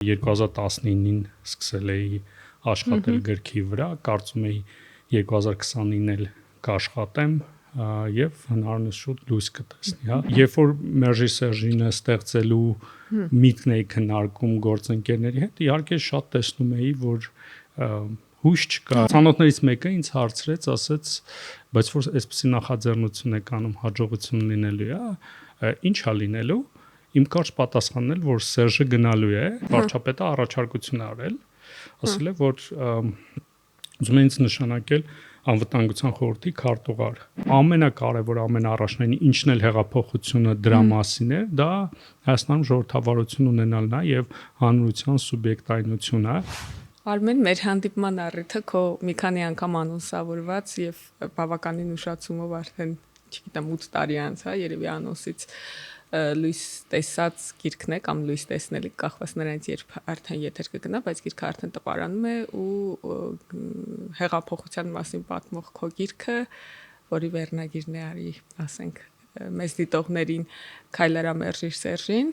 2019-ին սկսել էի աշխատել գրքի վրա, կարծում էի 2029-ին էլ կաշխատեմ եւ հնարավորինս շուտ լույս կտեսնի, հա։ Երբ որ Մերժի Սերժինը ստեղծելու միտքն էի քննարկում գործընկերների հետ, իհարկե շատ տեսնում էի, որ հույս չկա։ Ցանոթներից մեկը ինձ հարցրեց, ասեց, բայց որ այսպեսի նախաձեռնություն եք անում, հաջողություն լինելու է, ի՞նչ է լինելու։ Իմ կարճ պատասխանն էր, որ Սերժը գնալու է, վարչապետը առաջարկություն արել, ասել է, որ ուզում է ինձ նշանակել անվտանգության խորհրդի քարտուղար։ Ամենակարևոր, ամենաառաջնային, ինչն էլ հեղափոխությունը դրա մասին է, դա Հայաստանում ժողովրդավարություն ունենալն է եւ հանրության սուբյեկտայնությունը։ Արմեն, մեր հանդիպման առիթը քո մի քանի անգամ անոնսավորված եւ բավականին ուշացումով արդեն, չգիտեմ, 8 տարի անց, հա, երևի անոնսից լույս տեսած գիրքն է կամ լույս տեսնելիք կախված նրանից երբ արդեն եթեր կգնա, բայց գիրքը արդեն տպարանում է ու հեղափոխության մասին պատմող քո գիրքը, որի վերնագիրն է արի, ասենք, մեզ դիտողներին Քայլարա Մերժի Սերժին,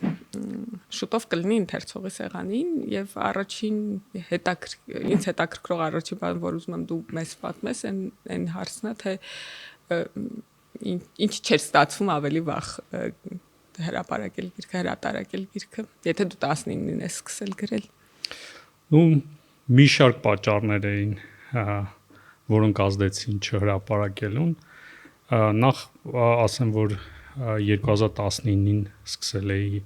շուտով կլինի ընթերցողի սեղանին եւ առաջին ինձ հետաքրքրող առաջին բանը, որ ուզում եմ դու մեզ պատմես, այն հարցն է, թե ինչ չէր ստացվում ավելի վաղ հրապարակել գիրքը, հրատարակել գիրքը, եթե դու 19-ին ես սկսել գրել։ Ну, մի շարք պատճառներ էին, որոնք ազդեցին չհրապարակելուն։ Նախ ասեմ, որ 2019-ին սկսել էի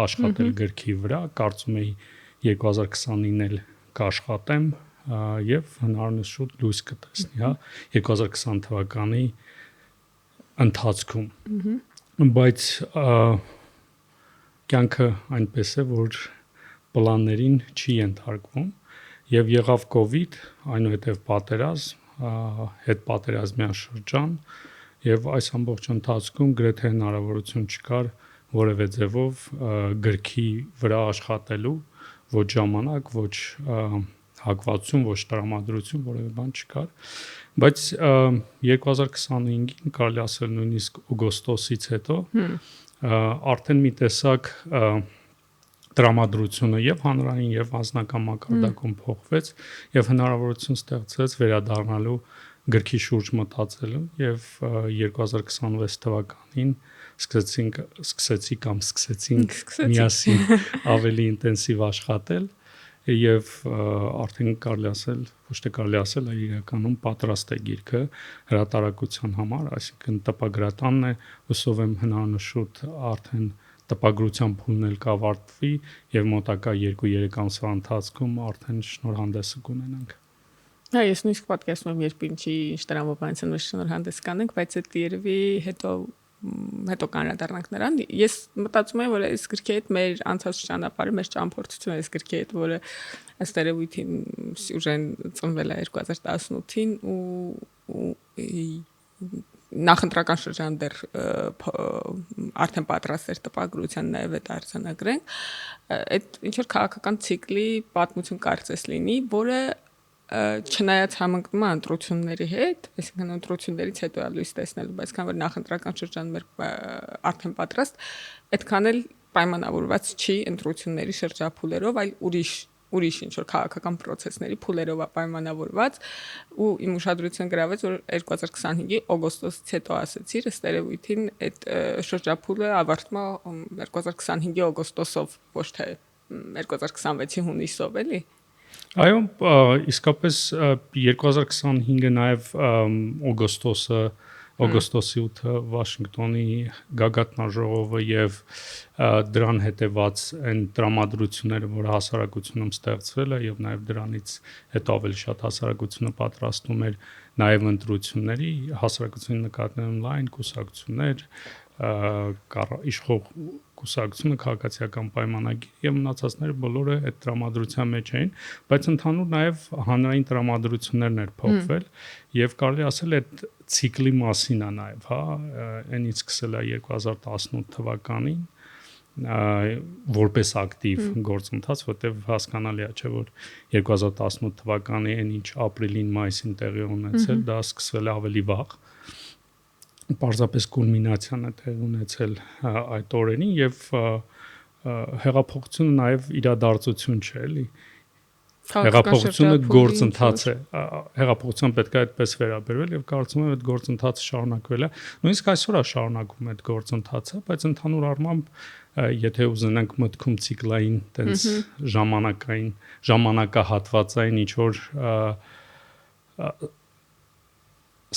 աշխատել գրքի վրա, կարծում էի 2029-ին էլ կաշխատեմ եւ հնարավորինս շուտ լույս կտեսնի, հա, 2020 թվականի ընթացքում։ Բայց կյանքը այնպես է, որ պլաններին չի ենթարկվում եւ եղավ կոവിഡ്, այնուհետեւ պատերազմ, հետպատերազմյան շրջան եւ այս ամբողջ ընթացքում գրեթե հնարավորություն չկար որևէ ձևով գրքի վրա աշխատելու, ոչ ժամանակ, ոչ հակվածություն, ոչ տրամադրություն, որևէ բան չկար, բայց 2025-ին կարելի ասել նույնիսկ օգոստոսից հետո արդեն մի տեսակ տրամադրությունը եւ հանրային եւ անձնական մակարդակում փոխվեց եւ հնարավորություն ստեղծվեց վերադառնալու գրքի շուրջ մտածելու եւ 2026 թվականին սկսեցինք միասին ավելի ինտենսիվ աշխատել եւ արդեն կարելի ասել, ոչ թե կարելի ասել, այլ իրականում պատրաստ է գիրքը հրատարակության համար, այսինքն տպագրատանն է, հուսով եմ հնարավորինս շուտ արդեն տպագրության փուլն էլ կավարտվի եւ մոտակա 2-3 ամսվա ընթացքում արդեն շնորհանդեսը կունենանք։ Հա, ես նույնիսկ պատկերացնում եմ, երբ ինչ տրամաբանության մեջ շնորհանդես կանենք, բայց այդ երևի հետո կանրադառնանք նրան։ Ես մտածում եմ, որ այս գրքի հետ մեր անցած ճանապարհը, մեր ճամփորդությունը այս գրքի հետ, որը ըստ երևույթին սյուժեն ծնվել է 2018-ին ու նախընտրական շրջան դեռ արդեն պատրաստ էր տպագրության նաև այդ արձանագրենք, այդ ինչ որ քաղաքական ցիկլի պատմություն կարծես լինի, որը չնայած համընկնում է ընտրությունների հետ, այսինքն ընտրություններից հետո է լույս տեսնելու, բայց քան որ նախընտրական շրջան մեր արդեն պատրաստ, այդքան էլ պայմանավորված չի ընտրությունների շրջափուլերով, այլ ուրիշ ինչ որ քաղաքական process-ների փուլերով է պայմանավորված ու իմ ուշադրությունը գրավեց, որ 2025-ի օգոստոսից հետո ասեցիր, ըստ երևույթին այդ շրջափուլը ավարտվում է 2025-ի օգոստոսով, ոչ թե 2026-ի հունիսով, էլի։ Այո, իսկապես 2025-ը նաև օգոստոսի 8-ը Վաշինգտոնի գագաթնաժողովը եւ դրան հետեված այն տրամադրությունները, որ հասարակությունում ստեղծվել է եւ նաեւ դրանից հետո ավելի շատ հասարակությունը պատրաստում էր նաեւ ընտրությունների, հասարակությունի նկատմամբ լայն կուսակցություններ, իշխող կուսակցությունը քաղաքացիական պայմանագիր եւ մնացածները բոլորը այդ տրամադրության մեջ էին, բայց ընդհանուր նաեւ հանրային տրամադրություններն էր փոխվել եւ կարելի ասել այդ ցիկլի մասին է նաեւ, հա, այնից սկսել է 2018 թվականին որպես ակտիվ գործընթաց, որտեղ հասկանալի է, չէ, որ 2018 թվականի այն ինչ ապրիլին, մայիսին տեղի ունեցել, դա սկսվել է ավելի վաղ։ Պարզապես կուլմինացիան է տեղի ունեցել այդ օրերին եւ հեղափոխությունը նաև իրադարձություն չէ, էլի։ Հեղափոխությունը գործընթաց է, հեղափոխության պետք է այդպես վերաբերվել եւ կարծում եմ այդ գործընթացը շարունակվել է, նույնիսկ այսօր է շարունակվում այդ գործընթացը, բայց ընդհանուր առմամբ եթե ուզենանք մտքում ցիկլային տենց ժամանակահատվածային ինչ որ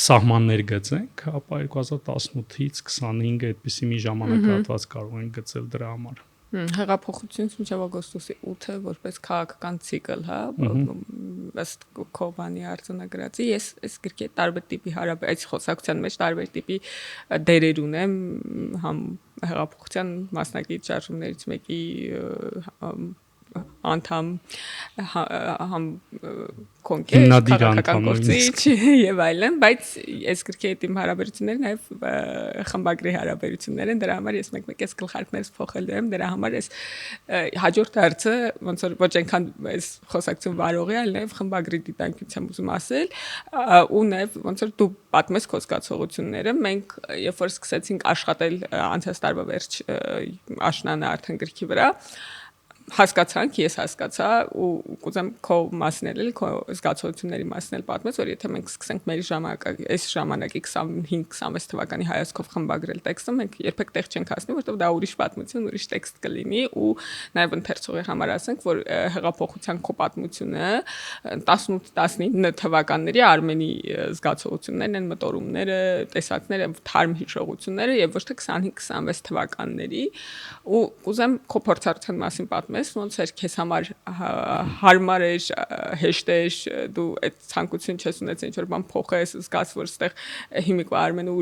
սահմաններ գծենք, ապա 2018-ից 25 այդպիսի մի ժամանակահատված կարող ենք գծել դրա համար։ Հեղափոխությունից մինչև օգոստոսի 8-ը որպես քաղաքական ցիկլ, հա, ըստ Քովանի արձանագրածի, ես այս գրքի տարբեր տիպի այս խոսակցության մեջ տարբեր տիպի դերեր ունեմ, համ հեղափոխության մասնակից շարժումներից մեկի անդամ համ կոնկրետ քաղաքական գործիչ եւ այլն, բայց այս գրքի հետ իմ հարաբերությունները նաեւ խմբագրի հարաբերություններ են, դրա համար ես մեկ-մեկ այս գլխարկներս փոխել եմ, դրա համար այս հաջորդ հարցը ոնց որ ոչ այնքան այս խոսակցություն վարողի, այլ նաեւ խմբագրի դիտանկյունությամբ ուզում ասել, ու նաեւ ոնց որ դու պատմես քո զգացողությունները, մենք երբ որ սկսեցինք աշխատել անցած տարվա վերջ աշնանը արդեն գրքի վրա հասկացանք, ես հասկացա ու կուզեմ քո մասնել էլ քո զգացողությունների մասնել պատմես, որ եթե մենք սկսենք մեր այս ժամանակի 25-26 թվականի հայացքով խմբագրել տեքստը, մենք երբեք տեղ չենք հասնի, որովհետև դա ուրիշ պատմություն, ուրիշ տեքստ կլինի ու նաև ընթերցողի համար ասենք, որ հեղափոխության քո պատմությունը 18-19 թվականների Արմենի զգացողություններն են, մտորումները, տեսակները, թարմ հիշողությունները եւ ոչ թե 25-26 թվականների ու կուզեմ քո փորձառության մասին պատմես, ոնց էր քեզ համար հարմար էր, հեշտ էր, դու այդ ցանկություն չես ունեցել ինչ որ բան փոխես, զգաս որ այդտեղ հիմիկվա Արմենը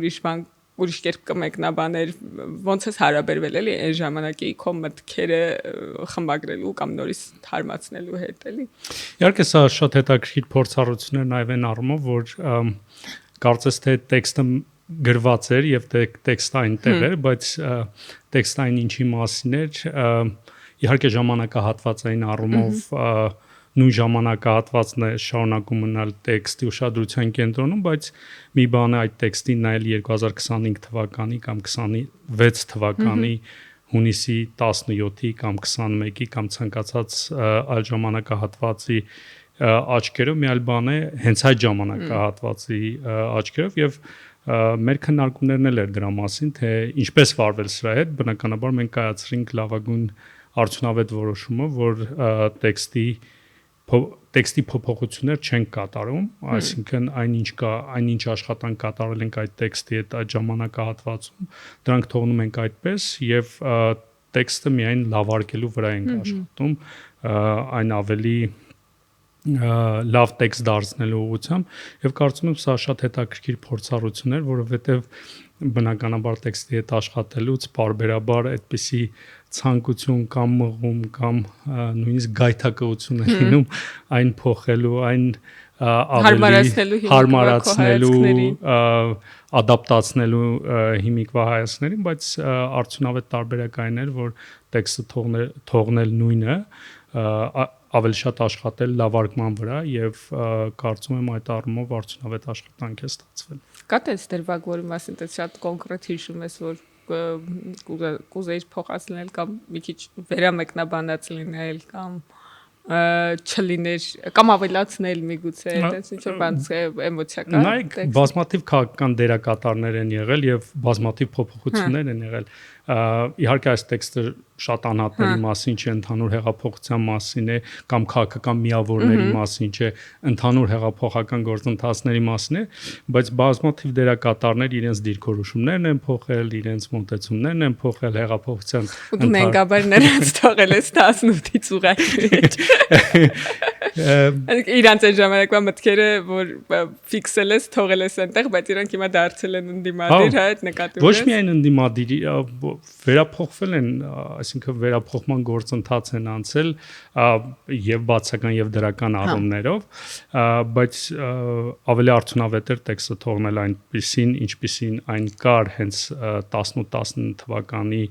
ուրիշ կերպ կմեկնաբաներ, ոնց ես հարաբերվել էլի այն ժամանակի քո մտքերը խմբագրելու կամ նորից թարմացնելու հետ էլի։ Իհարկե սա շատ հետաքրքիր փորձառություններ նաև այն առումով, որ կարծես թե տեքստը գրված էր եւ տեքստը այնտեղ էր, բայց տեքստային ինչի մասին էր, իհարկե ժամանակահատվածային առումով նույն ժամանակահատվածն է շարունակում մնալ տեքստի ուշադրության կենտրոնում, բայց մի բան է այդ տեքստին նայել 2025 թվականի կամ 26 թվականի հունիսի 17-ի կամ 21-ի կամ ցանկացած այլ ժամանակահատվածի աչքերով, մի այլ բան է հենց այդ ժամանակահատվածի աչքերով եւ մեր քննարկումներն էլ էր դրա մասին, թե ինչպես վարվել սրա հետ, բնականաբար մենք կայացրինք լավագույն արդյունավետ որոշումը, որ տեքստի փոփոխություններ չենք կատարում, այսինքն այնինչ աշխատանք կատարել ենք այդ տեքստի հետ այդ ժամանակահատվածում, դրանք թողնում ենք այդպես եւ տեքստը միայն լավարկելու վրա ենք աշխատում, այն ավելի լավ տեքստ դարձնելու ուղղությամբ եւ կարծում եմ սա շատ հետաքրքիր փորձառություն էր, որովհետեւ բնականաբար տեքստի հետ աշխատելուց պարբերաբար այդպիսի ցանկություն կամ մղում կամ նույնիսկ գայթակղություն է լինում այն փոխելու, այն ավելի հարմարացնելու, ադապտացնելու հիմիկվա հայացքներին, բայց արդյունավետ տարբերակ այն էր, որ տեքստը թողնել նույնը, ավելի շատ աշխատել լավարկման վրա եւ կարծում եմ այդ առումով արդյունավետ աշխատանք է ստացվել։ Կա տես դրվագ, որի մասին դες շատ կոնկրետ հիշում ես, որ կուզեիր փոխացնել կամ մի քիչ վերամեկնաբանած լինել կամ չլիներ կամ ավելացնել միգուցե այդպես ինչ որ բան էմոցիական նայեք բազմաթիվ քաղաքական դերակատարներ են եղել եւ բազմաթիվ փոփոխություններ են եղել իհարկե այս տեքստը շատ անհատների մասին չէ, ընդհանուր հեղափոխության մասին է կամ քաղաքական միավորների մասին չէ, ընդհանուր հեղափոխական գործընթացների մասին է, բայց բազմաթիվ դերակատարներ իրենց դիրքորոշումներն են փոխել, իրենց մոտեցումներն են փոխել հեղափոխության։ Ու նենգաբար նրանց թողել ես 18-ից ուղղակի։ Իրանց այն ժամանակվա մտքերը, որ ֆիքսել ես, թողել ես այնտեղ, բայց իրանք հիմա դարձել են ընդդիմադիր, հա, այդ նկատում ես։ Ոչ միայն ընդդիմադիր, վերափոխվել են, այսինքն վերափոխման գործընթաց են անցել եւ բացական եւ դրական առումներով, բայց ավելի արդյունավետ էր տեքստը թողնել այնպիսին, ինչպիսին այն կար հենց 18-19 թվականի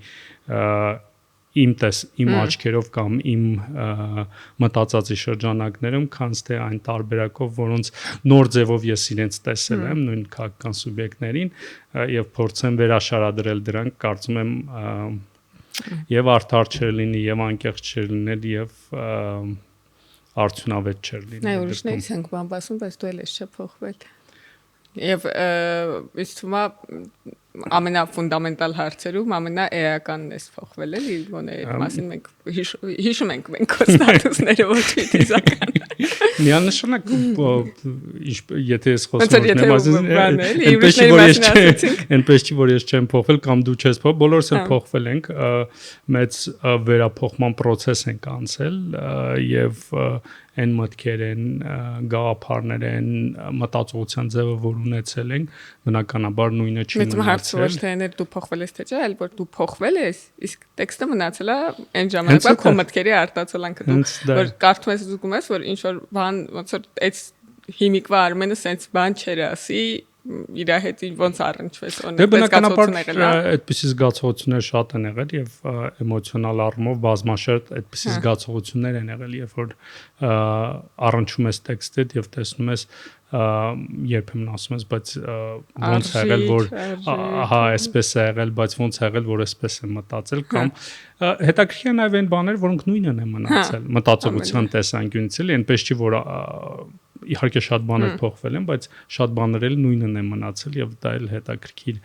իմ աչքերով կամ իմ մտածածի շրջանակներում, քանց թե այն տարբերակով, որոնց նոր ձևով ես իրենց տեսել եմ նույն քաղաքական սուբյեկտներին եւ փորձեմ վերաշարադրել դրանք, կարծում եմ եւ արդար չէր լինի եւ անկեղծ չէր լինել եւ արդյունավետ չէր լինի։ Այո, ուրիշներից ենք բան ասում, բայց դու էլ ես չփոխվել։ Եվ ինձ թվում է ամենաֆունդամենտալ հարցերում ամենաէականն էս փոխվել էլի, ոնե այդ մասին մենք հիշում ենք մենք քո ստատուսները ոչ ֆիզիկական։ Միանշանակ եթե ես խոսում եմ, այնպես չի որ ես չեմ փոխվել կամ դու չես փոխվել, բոլորս էլ փոխվել ենք, մեծ վերափոխման process ենք անցել եւ այն մտքեր են, գաղափարներ են, մտածողության ձևը, որ ունեցել ենք, բնականաբար նույնը չի մնացել։ Մեծ հարց ոչ թե դու փոխվել ես թե չէ, այլ որ դու փոխվել ես, իսկ տեքստը մնացել է այն ժամանակվա քո մտքերի արտացոլանքը, դու որ կարդում ես զգում ես, որ ինչ որ բան ոնց որ այդ հիմիկվա Արմենը sense բան չէր ասի իր հետ ոնց առնչվեց բնականաբար այդպիսի զգացողություններ շատ են եղել եւ էմոցիոնալ առումով բազմաշերտ այդպիսի զգացողություններ են եղել երբ որ առնչում ես տեքստից եւ տեսնում ես երբեմն ասում ես բայց ոնց է եղել որ ահա այսպես է եղել բայց ոնց է եղել որ այսպես է մտածել կամ հետաքրքիր է նաեւ այն բաներ որոնք նույնն են մնացել մտածողության տեսանկյունից էլի այնպես չի որ իհարկե շատ բաներ փոխվել են, բայց շատ բաներ էլ նույնն են մնացել եւ դա էլ հետաքրքիր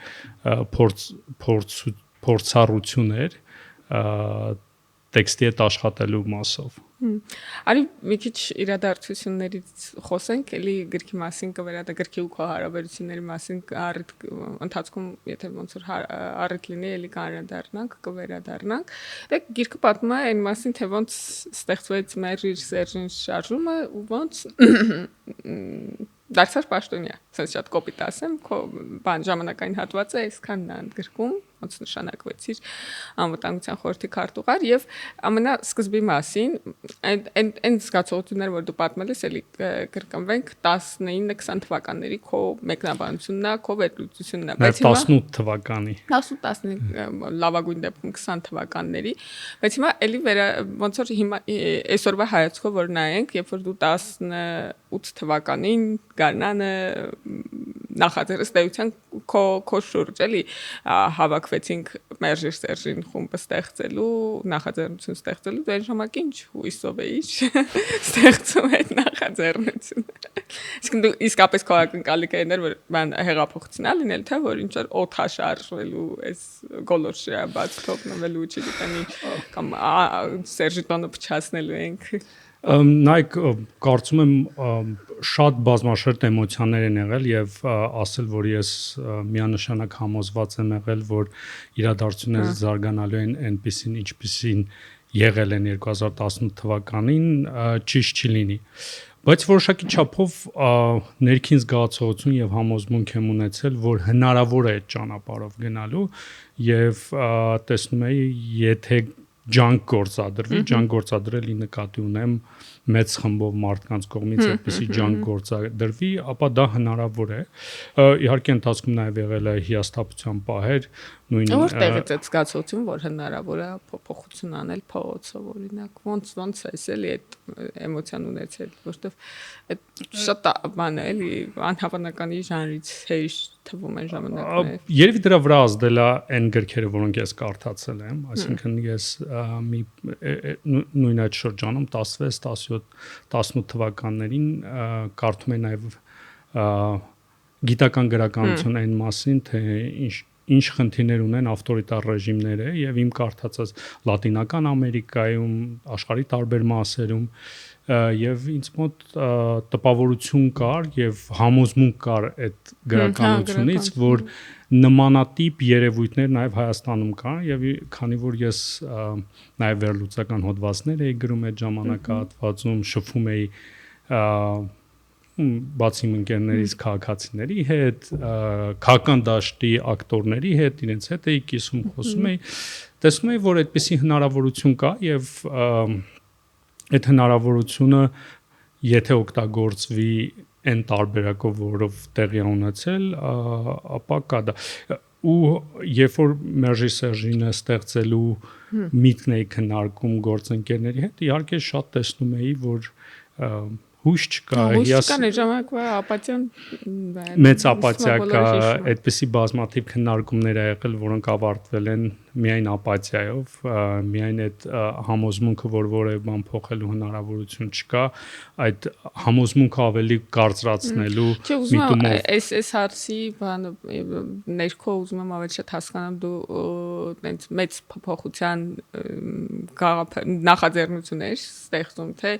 փորձառություն էր տեքստի հետ աշխատելու մասով։ Արի մի քիչ իրադարձություններից խոսենք, էլի գրքի մասին կվերադառնանք, գրքի ու քո հարաբերությունների մասին ընթացքում, եթե ոնց որ առիթ լինի, էլի կանդրադառնանք, կվերադառնանք։ Դե գիրքը պատմում է այն մասին, թե ոնց ստեղծվեց մեր Սերժին շարժումը ու ոնց դարձավ պաշտոնյա, ասես շատ կոպիտ ասեմ, քո բան ժամանակային հատվածը այսքանն է ընդգրկում, ոնց նշանակվեցիր անվտանգության խորհրդի քարտուղար եւ ամենասկզբի մասին այն զգացողությունները, որ դու պատմել ես, էլի կրկնվենք 19-20 թվականների քո մեկնաբանությունն է, քո վերլուծությունն է, բայց հիմա 18 թվականի 18 լավագույն դեպքում 20 թվականների, բայց հիմա էլի ոնց որ հիմա այսօրվա հայացքով որ նայենք, երբ որ դու 18 թվականին Գարնանը նախաձեռնեց ստեղծության քո շուրջ էլի հավաքվեցինք Մերժիր Սերժին խումբը ստեղծելու նախաձեռնություն ստեղծելու դու այն ժամանակ ինչ հույսով էիր ստեղծում այդ նախաձեռնությունը իսկ դու իսկապես քո ակնկալի կերներ որ բան հեղափոխություն է լինել թե որ ինչ որ օթաշարժվելու այս գոլորշիա բաց թողնվելու չգիտեմ կամ Սերժի տոնը փչացնելու ենք նայեք կարծում եմ շատ բազմաշերտ էմոցիաներ են եղել եւ ասել որ ես միանշանակ համոզված եմ եղել որ իրադարձությունները զարգանալու են այնպեսին ինչպեսին եղել են 2018 թվականին ճիշտ չի լինի բայց որոշակի չափով ներքին զգացողություն եւ համոզմունք եմ ունեցել որ հնարավոր է այդ ճանապարհով գնալու եւ տեսնում եի եթե ջանք գործադրելի նկատի ունեմ մեծ խմբով մարդկանց կողմից այդպեսի ջանք գործադրվի, ապա դա հնարավոր է։ Իհարկե ընթացքում նաև եղել է հիասթափության պահեր, նույն որտեղից է զգացողություն, որ հնարավոր է փոփոխություն անել փողոցով օրինակ, ոնց է էլի այդ էմոցիան ունեցել, որովհետև այդ շատ բան է էլի անհավանականի ժանրից հեշ թվում են ժամանակներ։ Երևի դրա վրա ազդել է այն գրքերը, որոնք ես կարդացել եմ, այսինքն ես նույն այդ շրջանում 16-17-18 թվականներին կարդում եմ նաև գիտական գրականություն այն մասին, թե ինչ խնդիրներ ունեն ավտորիտար ռեժիմները եւ իմ կարդացած Լատինական Ամերիկայում, աշխարհի տարբեր մասերում եւ ինձ մոտ տպավորություն կար եւ համոզմունք կար այդ գրականությունից, որ նմանատիպ երևույթներ նաև Հայաստանում կան եւ քանի որ ես նաև վերլուծական հոդվածներ էի գրում այդ ժամանակահատվածում, շփվում էի բացի ընկերներից քաղաքացիների հետ, քաղաքական դաշտի ակտորների հետ, իրենց հետ էի կիսում, խոսում էի, տեսնում էի, որ այդպիսի հնարավորություն կա եւ այդ հնարավորությունը եթե օգտագործվի այն տարբերակով, որով տեղի ունեցել, ապա կա դա ու երբ որ Մերժի Սերժինը ստեղծելու միտքն էի քննարկում գործընկերների հետ, իհարկե շատ տեսնում էի, որ հույս չկա, հուսկան ժամանակվա ապաթիան մեծ ապաթիա կա, այդպիսի բազմաթիվ քննարկումներ ա եղել, որոնք ավարտվել են միայն ապաթիայով, միայն այդ համոզմունքը, որ որևէ բան փոխելու հնարավորություն չկա, այդ համոզմունքը ավելի կարծրացնելու միտումով։ Այս հարցի բանը ներքո ուզում եմ ավելի շատ հասկանամ դու այնց մեծ փոփոխության նախաձեռնություններ ստեղծում թե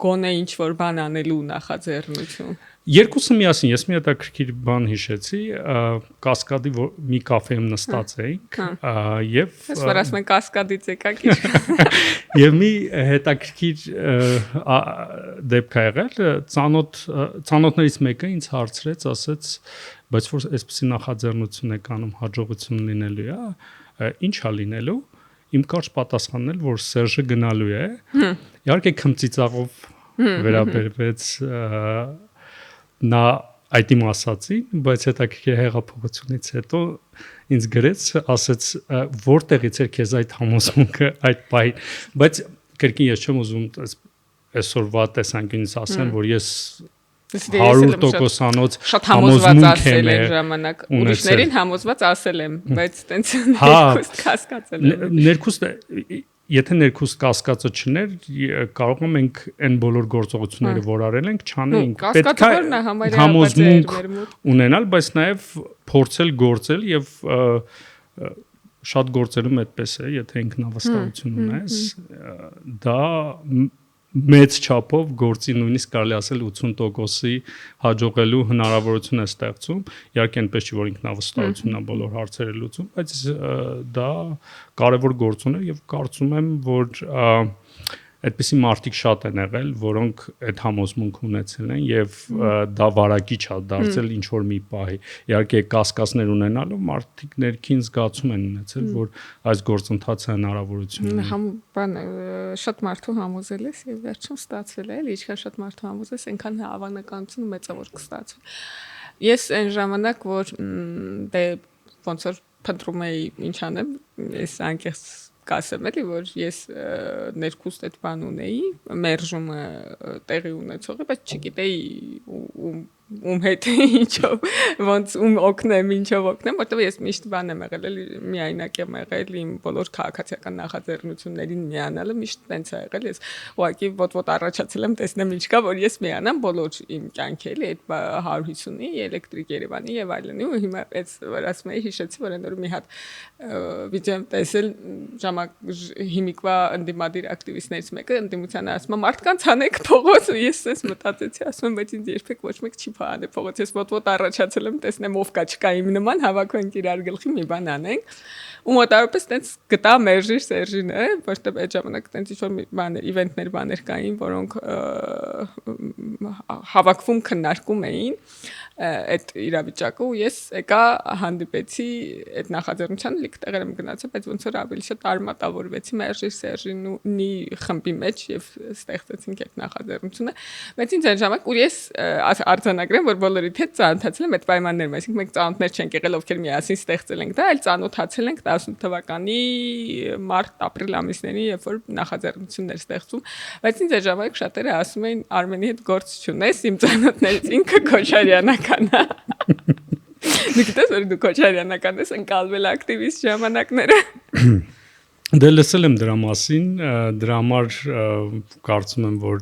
գոնե ինչ որ բան անելու նախաձեռնություն։ Երկուսը միասին, ես մի հետաքրքիր բան հիշեցի, կասկադի մի կաֆեում նստած էինք եւ Ես որ ասում են կասկադից եկաք ինչ։ Եվ մի հետաքրքիր դեպք ա եղել, ծանոթներից մեկը ինձ հարցրեց, ասեց, բայց որ այսպեսի նախաձեռնություն եք անում հաջողություն լինելու է, ինչ ա լինելու։ Իմ կարճ պատասխանն էր, որ Սերժը գնալու է։ Իհարկե քմծիծաղով վերաբերվեց նա այդ իմ ասացին, բայց հետաքրքիր հեղափոխությունից հետո ինձ գրեց, ասեց որտեղից էր քեզ այդ համոզմունքը այդ պահին, բայց կրկին ես չեմ ուզում այսօրվա տեսանկյունից ասեմ, որ ես 100%-անոց շատ համոզված ասել եմ ժամանակ ուրիշներին համոզված ասել եմ, բայց տենց ներքուստ կասկածել եմ։ Ներքուստ եթե ներքուստ կասկածը չներ, կարող եմ մենք այն բոլոր գործողությունները, որ արել ենք, չանեինք։ Պետք է համոզմունք ունենալ, բայց նաև փորձել գործել եւ շատ գործերում այդպես է, եթե ինքնավստահություն ունես, դա մեծ չափով գործի նույնիսկ կարելի ասել 80%-ի հաջողելու հնարավորություն է ստեղծում։ Իհարկե այնպես չի, որ ինքնավստահությունն է բոլոր հարցերը լուծում, բայց դա կարևոր գործոն է եւ կարծում եմ, որ այդպիսի մարդիկ շատ են եղել, որոնք այդ համոզմունք ունեցել են եւ դա վարակիչ է դարձել ինչ որ մի պահի։ Իհարկե կասկածներ ունենալով մարդիկ ներքին զգացում են ունեցել, որ այս գործընթացը հնարավորություն ունի։ Բան շատ մարդու համոզել ես եւ վերջում ստացվել է, էլի ինչքան շատ մարդու համոզես, այնքան հավանականությունը մեծավոր կստացվի։ Ես այն ժամանակ, որ դե ոնց որ փնտրում էի ինչ անեմ, ես անկեղծ կասեմ էլի, որ ես ներքուստ այդ բան ունեի, մերժումը տեղի ունեցողի, բայց չգիտեի ում հետ ինչով ոնց օգնեմ, ինչով օգնեմ, որտեղ ես միշտ բան եմ եղել, էլի միայնակ եմ եղել, իմ բոլոր քաղաքացիական նախաձեռնություններին միանալը միշտ տենց է եղել, ես ուղղակի ոտ-ոտ առաջացել եմ, տեսնեմ ինչ կա, որ ես միանամ բոլոր իմ կյանքի էլի այդ 150-ի, Էլեկտրիկ Երևանի եւ այլնի, ու հիմա այս որ ասում էի, հիշեցի, որ այնօր մի հատ վիդեո եմ տեսել հիմիկվա ընդդիմադիր ակտիվիստներից մեկը ընդդիմությանը ասում է մարդկանց հանեք փողոց, ու ես էս մտածեցի, ասում եմ, բայց ինձ երբեք ոչ մեկ չի փոխանցել փողոց, ես ոտ-ոտ առաջացել եմ, տեսնեմ ով կա, չկա իմ նման, հավաքենք իրար գլխի մի բան անենք, ու մոտավորապես տենց գտա մերժիր Սերժինը, որտեղ այդ ժամանակ տենց ինչ-որ բաներ, իվենտներ բաներ կային, որոնք հավաքվում քննարկում էին այդ իրավիճակը, ու ես եկա հանդիպեցի այդ նախաձեռնության լիք տեղեր եմ գնացել, բայց ոնց որ ավելի շատ արմատավորվեցի մերժիր Սերժինի խմբի մեջ եւ ստեղծեցինք այդ նախաձեռնությունը, բայց ինձ այն ժամանակ ու ես արձանագրեմ, որ բոլորիդ հետ ծանոթացել եմ այդ պայմաններում, այսինքն մենք ծանոթներ չենք եղել, ովքեր միասին ստեղծել ենք դա, այլ ծանոթացել ենք 18 թվականի մարտ-ապրիլ ամիսներին, երբ որ նախաձեռնություններ ստեղծում, բայց ինձ այն ժամանակ շատերը ասում էին Արմենի հետ գործ չունես, իմ ծանոթներից ինքը Քոչարյանական է։ Դու գիտես, որ դու Քոչարյանական ես ընկալվել ակտիվիստ ժամանակները։ Դե լսել եմ դրա մասին, դրա համար կարծում եմ, որ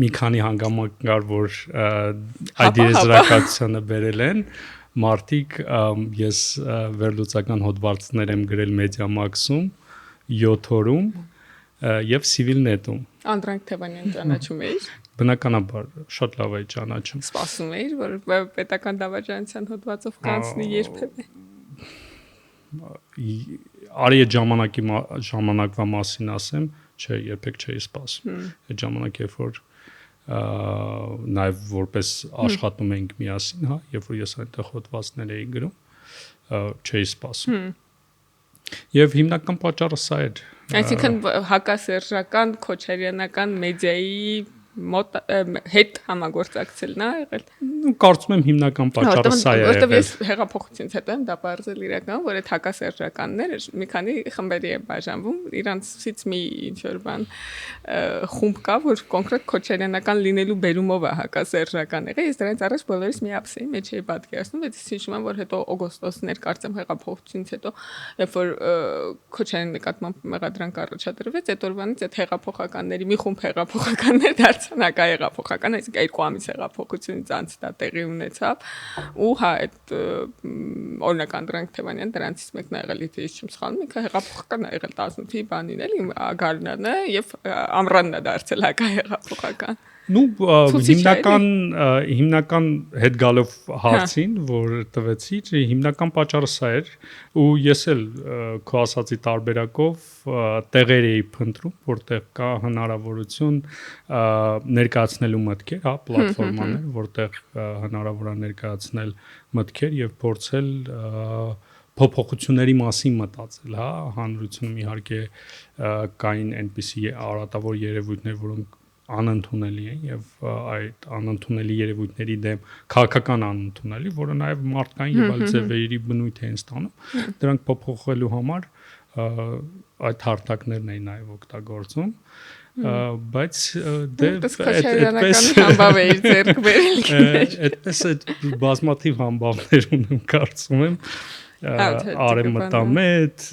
մի քանի հանգամանք կար, որ այդ եզրակացությանը բերել են մարդիկ, ես վերլուծական հոդվածներ եմ գրել Մեդիամաքսում, 7 օրում եւ Civilnet-ում։ Անդրանիկ Թևանյան ճանաչում էիր։ Բնականաբար շատ լավ է ճանաչում։ Սպասում էիր, որ պետական դավաճանության հոդվածով կանցնի երբևէ։ Արի այդ ժամանակվա մասին ասեմ, չէ, երբեք չէի սպասում։ Այդ ժամանակ երբ որ նաև որպես աշխատում ենք միասին, հա, երբ որ ես այնտեղ հոդվածներ էի գրում, չէի սպասում։ Եվ հիմնական պատճառը սա էր։ Այսինքն հակասերժական, քոչարյանական մեդիայի հետ համագործակցելն է եղել։ Կարծում եմ հիմնական պատճառը սա է որտեղ եղել։ ես հեղափոխությունից հետո եմ դա բարձել իրական, որ այդ հակասերժականները մի քանի խմբերի է բաժանվում, իրանցից մի ինչ որ բան խումբ կա, որ կոնկրետ քոչարյանական լինելու բերումով է հակասերժական եղել, ես դրանից առաջ բոլորիս մի ապսեի մեջ էի պատկերացնում, բայց ես հիշում եմ, որ հետո օգոստոսներ կարծեմ հեղափոխությունից հետո, երբ որ Քոչարյանի նկատմամբ մեղադրանք առաջադրվեց, այդ օրվանից այդ հեղափոխականների մի խումբ հեղափոխականներ դարձան հակահեղափոխական, այսինքն 2 ամիս հեղափոխությունից անց դա տեղի ունեցավ ու հա այդ օրինակ Անդրանիկ Թևանյան դրանից մեկն է եղել, եթե ես չեմ սխալվում, ինքը հեղափոխական է եղել 18-ի բանին էլի Գարնանն է եւ Ամրանն է դարձել հակահեղափոխական։ Ну հիմնական հետ գալով հարցին, որ տվեցի, հիմնական պատճառը սա էր ու ես էլ քո ասացի տարբերակով տեղեր էի փնտրում, որտեղ կա հնարավորություն ներկայացնելու մտքեր, հա, պլատֆորմաներ, որտեղ հնարավոր է ներկայացնել մտքեր եւ փորձել փոփոխությունների մասին մտածել, հա, հանրությունում իհարկե կային այնպիսի արատավոր երևույթներ, որոնք անընդունելի են եւ այդ անընդունելի երևույթների դեմ քաղաքական անընդունելի, որը նաեւ մարդկային եւ այլ ձևերի բնույթ են ստանում, դրանք փոփոխելու համար այդ հարթակներն էին նաեւ օգտագործում, բայց դե այդպես համբավ էի ձեռք բերել։ Այդպես բազմաթիվ համբավներ ունեմ, կարծում եմ Արեմտամետ,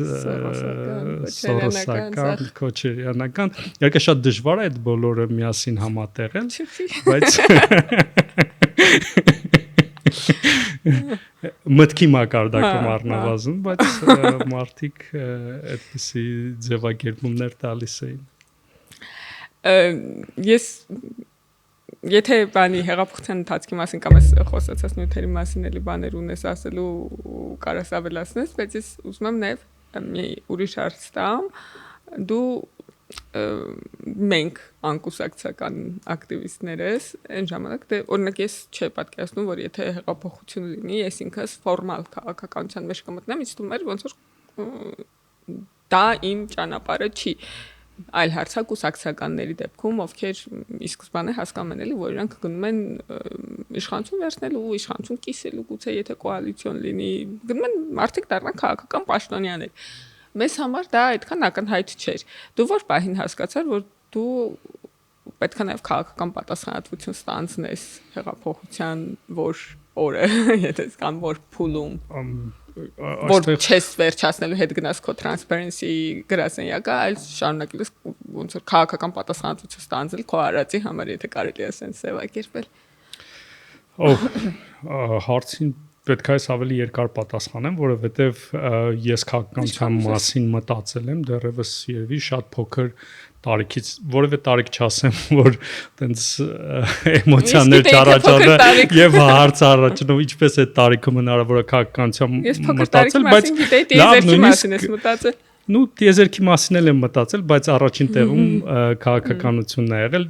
Սորոսական, Քոչարյանական, իհարկե շատ դժվար է այդ բոլորը միասին համատեղել, բայց մտքի մակարդակում առնվազն, բայց մարդիկ այդպիսի ձևակերպումներ տալիս էին։ Ես եթե բանի հեղափոխության ընթացքի մասին կամ ես խոսացած նյութերի մասին էլի բաներ ունես ասելու կարաս ավելացնես, բայց ես ուզում եմ նաև մի ուրիշ հարց տամ, դու մենք անկուսակցական ակտիվիստներ ես, այն ժամանակ դե օրինակ ես չէ պատկերացնում, որ եթե հեղափոխություն լինի, ես ինքս ֆորմալ քաղաքականության մեջ կմտնեմ, ինձ թվում էր ոնց որ դա իմ ճանապարհը չի։ Այլ հարցա կուսակցականների դեպքում, ովքեր ի սկզբանե հասկանում են էլի, որ իրանք գնում են իշխանություն վերցնելու, իշխանություն կիսելու, գուցե եթե կոալիցիոն լինի, գնում են մարդիկ դառնան քաղաքական պաշտոնյաներ։ Մեզ համար դա այդքան ակնհայտ չէր։ Դու որ պահին հասկացար, որ դու պետք է նաև քաղաքական պատասխանատվություն ստանձնես հեղափոխության որ օրը, եթե կամ որ փուլում որ չես վերջացնելու հետ գնաս քո transparency գրասենյակը, այլ շարունակելուս ոնց որ քաղաքական պատասխանատվություն ստանձնել քո արածի համար, եթե կարելի է ասեն սևակերպել։ Հարցին պետք է ավելի երկար պատասխանեմ, որովհետև ես քաղաքականության մասին մտածել եմ դեռևս երևի շատ փոքր տարիքից, որևէ տարիք չասեմ, որ տենց էմոցիաներ չառաջանա եւ հարց առաջանով ինչպես է տարիքում հնարավոր է քաղաքականության մտածել, բայց տիեզերքի մասին ես մտածել։ Ну, տիեզերքի մասին եմ մտածել, բայց առաջին տեղում քաղաքականությունն է եղել,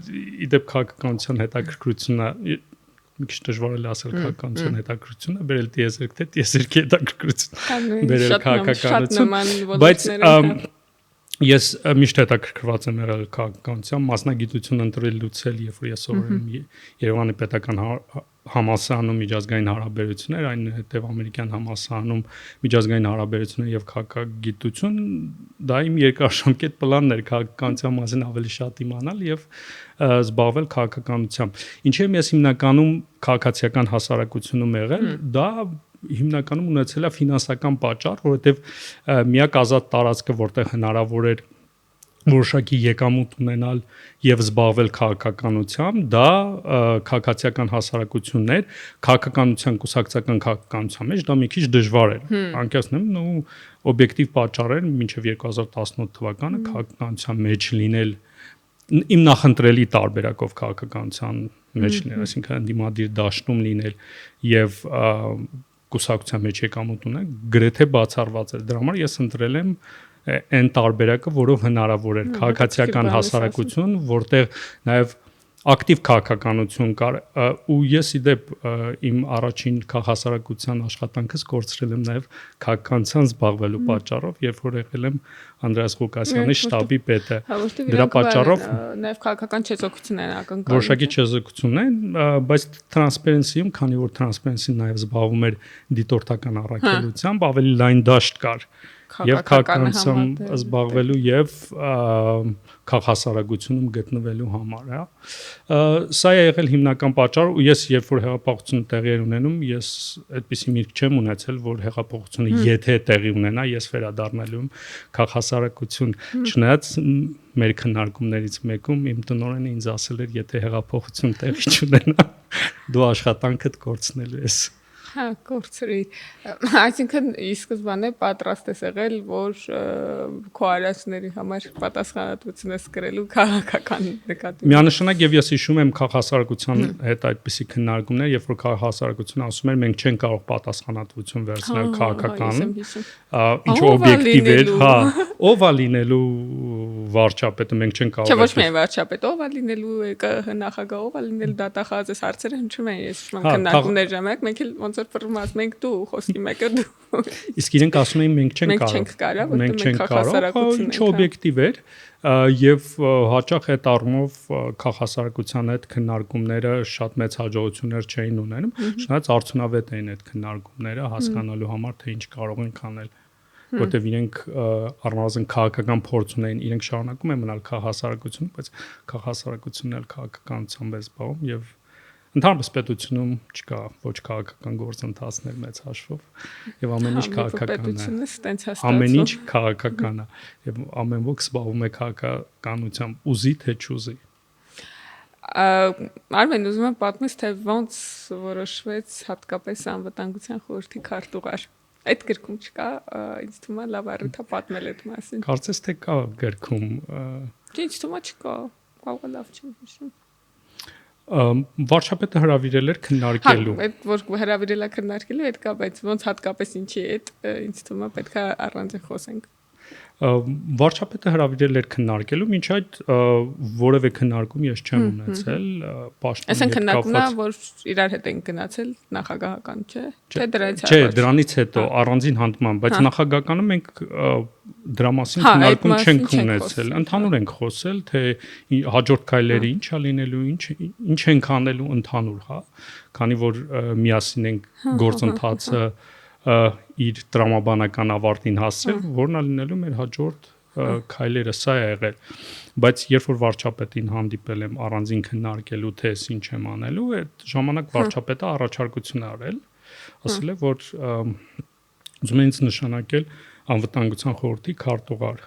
իդեպ քաղաքականության հետաքրքրությունը մի քիչ դժվար է ասել քաղաքականության հետաքրքրությունը, բերել տիեզերք թե տիեզերքի հետաքրքրությունը, բերել քաղաքականություն, բայց ես միշտ հետաքրքրված եմ եղել քաղաքականությամբ, մասնագիտություն ընտրելուց էլ, երբ որ ես սովորել եմ Երևանի պետական համալսարանում միջազգային հարաբերություններ, այնուհետև ամերիկյան համալսարանում միջազգային հարաբերություններ եւ քաղաքագիտություն, դա իմ երկարաժամկետ պլանն էր քաղաքականության մասին ավելի շատ իմանալ եւ զբաղվել քաղաքականությամբ։ Ինչեւ ես հիմնականում քաղաքացիական հասարակությունում եղել, դա հիմնականում ունեցել է ֆինանսական պատճառ, որովհետեւ միակ ազատ տարածքը, որտեղ հնարավոր էր որոշակի եկամուտ ունենալ եւ զբաղվել քաղաքականությամբ, դա քաղաքացիական հասարակությունն էր, քաղաքականության կուսակցական քաղաքականության մեջ դա մի քիչ դժվար էր։ Անկյասնեմ ու օբյեկտիվ պատճառեր մինչեւ 2018 թվականը քաղաքականության մեջ լինել իմ նախընտրելի տարբերակով քաղաքականության մեջ լինել, այսինքն դիմադիր դաշտում լինել եւ կուսակցության մեջ եկամուտ ունենալ, գրեթե բացառված էր։ Դրա համար ես ընտրել եմ այն տարբերակը, որով հնարավոր էր քաղաքացիական հասարակություն, որտեղ նաև ակտիվ քաղաքականություն կար ու ես իդեպ իմ առաջին քաղաքասարակության աշխատանքս կորցրել եմ նաև քաղաքականության զբաղվելու պատճառով, երբ որ եղել եմ Անդրեաս Ղուկասյանի շտաբի պետը։ Դրա պատճառով նաև քաղաքական չեզոքություն են ակնկալում։ Որոշակի չեզոքություն են, բայց Transparency-ում, քանի որ Transparency-ն նաև զբաղվում էր դիտորդական առաքելությամբ, ավելի լայն դաշտ կար եւ քաղաքականությամբ զբաղվելու եւ քաղաքասարակությունում գտնվելու համար, հա։ Սա է եղել հիմնական պատճառը ու ես երբ որ հեղափոխությունը տեղի էր ունենում, ես այդպիսի միտք չեմ ունեցել, որ հեղափոխությունը եթե տեղի ունենա, ես վերադառնալու եմ քաղաքասարակություն, չնայած մեր քննարկումներից մեկում իմ տնօրենը ինձ ասել էր, եթե հեղափոխություն տեղի չունենա, դու աշխատանքդ կորցնելու ես։ Հա, կորցրի։ Այսինքն ի սկզբանե պատրաստ ես եղել, որ քո արածների համար պատասխանատվություն ես կրելու քաղաքական նկատմամբ։ Միանշանակ եւ ես հիշում եմ քաղաքասարակության հետ այդպիսի քննարկումներ, երբ որ քաղաքասարակությունը ասում էր մենք չենք կարող պատասխանատվություն վերցնել քաղաքական, ինչ օբյեկտիվ էր, հա, ով է լինելու վարչապետը, մենք չենք կարող։ Չէ, ոչ միայն վարչապետ, ով է լինելու ԿՀ նախագահ, ով է լինելու դատախազ, այս հարցերը հնչում են, ես հիշում եմ քննարկումներ ժամանակ, մենք էլ ոնց որ ֆռմած մենք դու խոսքի մեկը դու։ Իսկ իրենք ասում էին մենք չենք կարող, մենք չենք կարող, ինչ օբյեկտիվ էր եւ հաճախ այդ առումով քաղաքասարակության հետ քննարկումները շատ մեծ հաջողություններ չէին ունենում, շնորհիվ արդյունավետ էին այդ քննարկումները հասկանալու համար թե ինչ կարող ենք անել, որտեվ իրենք առնվազն քաղաքական փորձ ունեն, իրենք շարունակում են մնալ քաղաքասարակություն, բայց քաղաքասարակությունն էլ քաղաքականությամբ է զբաղվում եւ ընդհանրապես պետությունում չկա ոչ քաղաքական գործընթացներ մեծ հաշվով եւ ամեն ինչ քաղաքական է։ Ամեն ինչ քաղաքական է եւ ամեն ոք զբաղվում է քաղաքականությամբ, ուզի թե չուզի։ Արմեն, ուզում եմ պատմես, թե ոնց որոշվեց հատկապես անվտանգության խորհրդի քարտուղար։ Այդ գրքում չկա, ինձ թվում է լավ առիթ է պատմել այդ մասին։ Կարծես թե կա գրքում։ Ինչ թվում է չկա, կարող է լավ չեմ հիշում։ Վարչապետը հրավիրել էր քննարկելու։ Հա, այդ որ հրավիրել է քննարկելու, այդ կա, բայց ոնց հատկապես ինչի է, ինձ թվում է պետք է առանձին խոսենք։ Վարչապետը հրավիրել էր քննարկելու, մինչ այդ որևէ քննարկում ես չեմ ունեցել, պաշտոնի հետ կապված։ Այսինքն քննարկումն է, որ իրար հետ են գնացել նախագահական, չէ՞։ Թե դրանից հետո։ Չէ, դրանից հետո առանձին հանդիման, բայց նախագահականը մենք դրա մասին քննարկում չենք ունեցել։ Ընդհանուր ենք խոսել, թե հաջորդ քայլերը ինչ է լինելու, ինչ ենք անելու ընդհանուր, հա, քանի որ միասին ենք գործընթացը իր տրամաբանական ավարտին հասել, որն է լինելու մեր հաջորդ քայլերը, սա է եղել, բայց երբ որ վարչապետին հանդիպել եմ առանձին քննարկելու թե ինչ եմ անելու, այդ ժամանակ վարչապետը առաջարկություն է արել, ասել է, որ ուզում են ինձ նշանակել անվտանգության խորհրդի քարտուղար։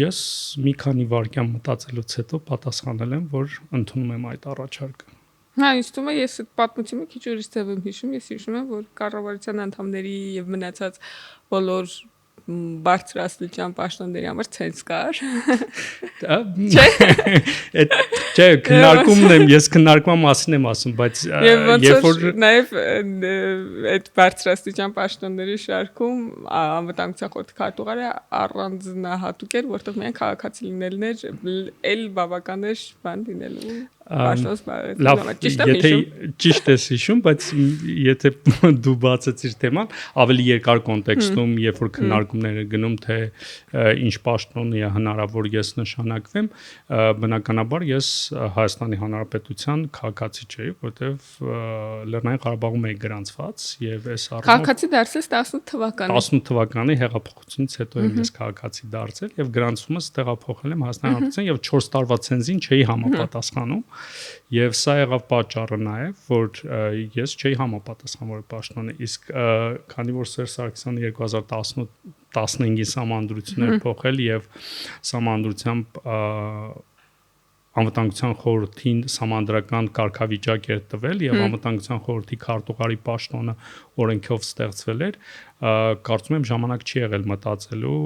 Ես մի քանի վայրկյան մտածելուց հետո պատասխանել եմ, որ ընդունում եմ այդ առաջարկը։ Հա, ինձ թվում է ես այդ պատմությունը քիչ ուրիշ ձև եմ հիշում, ես հիշում եմ, որ կառավարության անդամների եւ մնացած բոլոր բարձրաստիճան պաշտոնների համար ցենց կար։ Չէ, քննարկումն եմ, ես քննարկման մասին եմ ասում, բայց երբ որ նաև այդ բարձրաստիճան պաշտոնների շարքում անվտանգության խորհրդի քարտուղարը առանձնահատուկ էր, որտեղ միայն քաղաքացի լինելն էր, էլ բավական էր բան լինելու։ Լավ, եթե ճիշտ ես հիշում, բայց եթե դու բացեցիր թեման, ավելի երկար կոնտեքստում, երբ որ քննարկումներ են գնում, թե ինչ պաշտոնի է հնարավոր ես նշանակվեմ, բնականաբար ես Հայաստանի Հանրապետության քաղաքացի չէի, որտեվ Լեռնային Ղարաբաղում էի գրանցված եւ այս առումով քաղաքացի դարձես 18 թվականին։ 18 թվականի հեղափոխությունից հետո եմ ես քաղաքացի դարձել եւ գրանցումս տեղափոխել եմ Հայաստանի Հանրապետության եւ 4 տարվա ցենզին չէի համապատասխանում։ Եվ սա եղավ պատճառը նաև, որ ես չէի համապատասխան որևէ պաշտոնի, իսկ քանի որ Սերժ Սարգսյանը 2018-15-ի սահմանադրություններ փոխել եւ սահմանադրությամբ անվտանգության խորհրդին սահմանադրական կարգավիճակ էր տվել եւ անվտանգության խորհրդի քարտուղարի պաշտոնը օրենքով ստեղծվել էր, կարծում եմ ժամանակ չի եղել մտածելու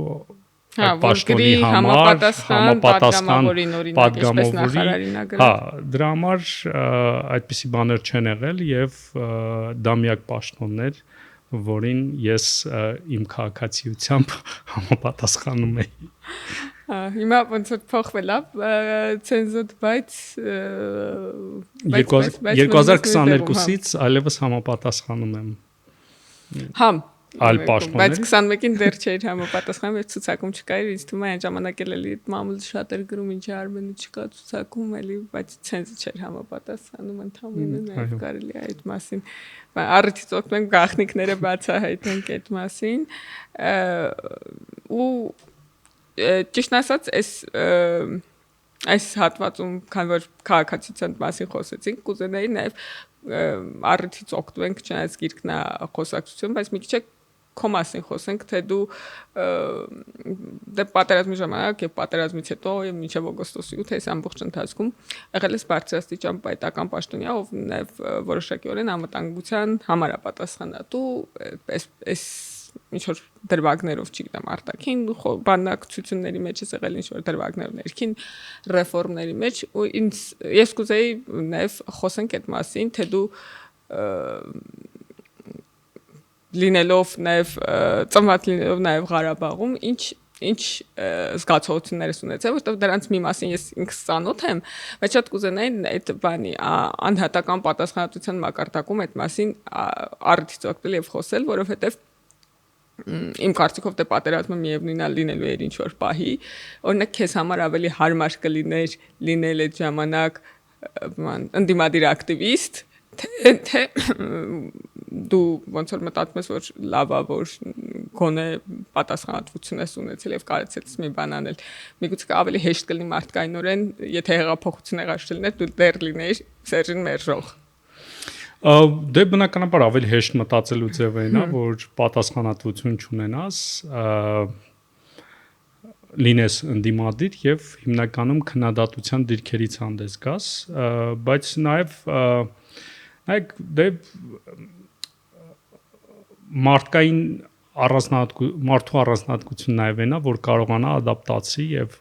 պաշտոնի համապատասխան պատգամավորի, հա, դրա համար այդպիսի բաներ չեն եղել եւ դա միակ պաշտոնն էր, որին ես իմ քաղաքացիությամբ համապատասխանում էի։ Հիմա ոնց որ փոխվել է ցենզուր, բայց 2022-ից այլևս համապատասխանում եմ։ Համ Այլ պաշտոնների։ Բայց 21-ին դեռ չէր համապատասխանում, եւ ցուցակում չկար, ինձ թվում է այն ժամանակ էլի մամուլը շատ էր գրում, ինչի Արմենը չկա ցուցակում էլի, բայց ցենզը չէր համապատասխանում ընդհանրապես նաեւ կարելի է այդ մասին։ Առիթից օգտվենք գաղտնիքները բացահայտենք այդ մասին։ Ու ճիշտ ասած, այս հատվածում քան որ քաղաքացիության մասին խոսեցինք, կուզենայի նաեւ առիթից օգտվենք չնայած գիրքն է խոսակցություն, բայց մի քիչ քո մասին խոսենք, թե դու դե պատերազմի ժամանակ եւ պատերազմից հետո եւ մինչեւ օգոստոսի 8-ից ամբողջ ընթացքում եղել ես բարձրաստիճան պայտական պաշտոնյա, ով նաեւ որոշակիորեն անվտանգության համապատասխանատու, այս ինչ որ դրվագներով չգիտեմ արտաքին բանակցությունների մեջ ես եղել ինչ որ դրվագներ ներքին ռեֆորմների մեջ ու ես կուզեի նաեւ խոսենք այդ մասին, թե դու լինելով նաև ծնված լինելով նաև Ղարաբաղում ինչ զգացողություններ ես ունեցել, որտեղ դրանց մի մասին ես ինքս ծանոթ եմ, բայց շատ կուզենայի այդ բանի անհատական պատասխանատվության մակարդակում այդ մասին առիթից օգտվել եւ խոսել, որովհետեւ իմ կարծիքով դե պատերազմը միևնույնն է լինելու էր ինչ որ պահի, օրինակ քեզ համար ավելի հարմար կլիներ լինել այդ ժամանակ ընդդիմադիր ակտիվիստ, թե դու ոնց որ մտածում ես որ լավ է որ գոնե պատասխանատվություն ես ունեցել եւ կարեցել ես մի բան անել միգուցե ավելի հեշտ կլինի մարդկայնորեն եթե հեղափոխություն եղած լիներ դու դեռ լինեիր Սերժին մերժող դե բնականաբար ավելի հեշտ մտածելու ձևը այն է որ պատասխանատվություն չունենաս լինես ընդդիմադիր եւ հիմնականում քննադատության դիրքերից հանդես գաս բայց նաեւ դե մարդու առանձնահատկություն նաև այնա, որ կարողանա ադապտացի եւ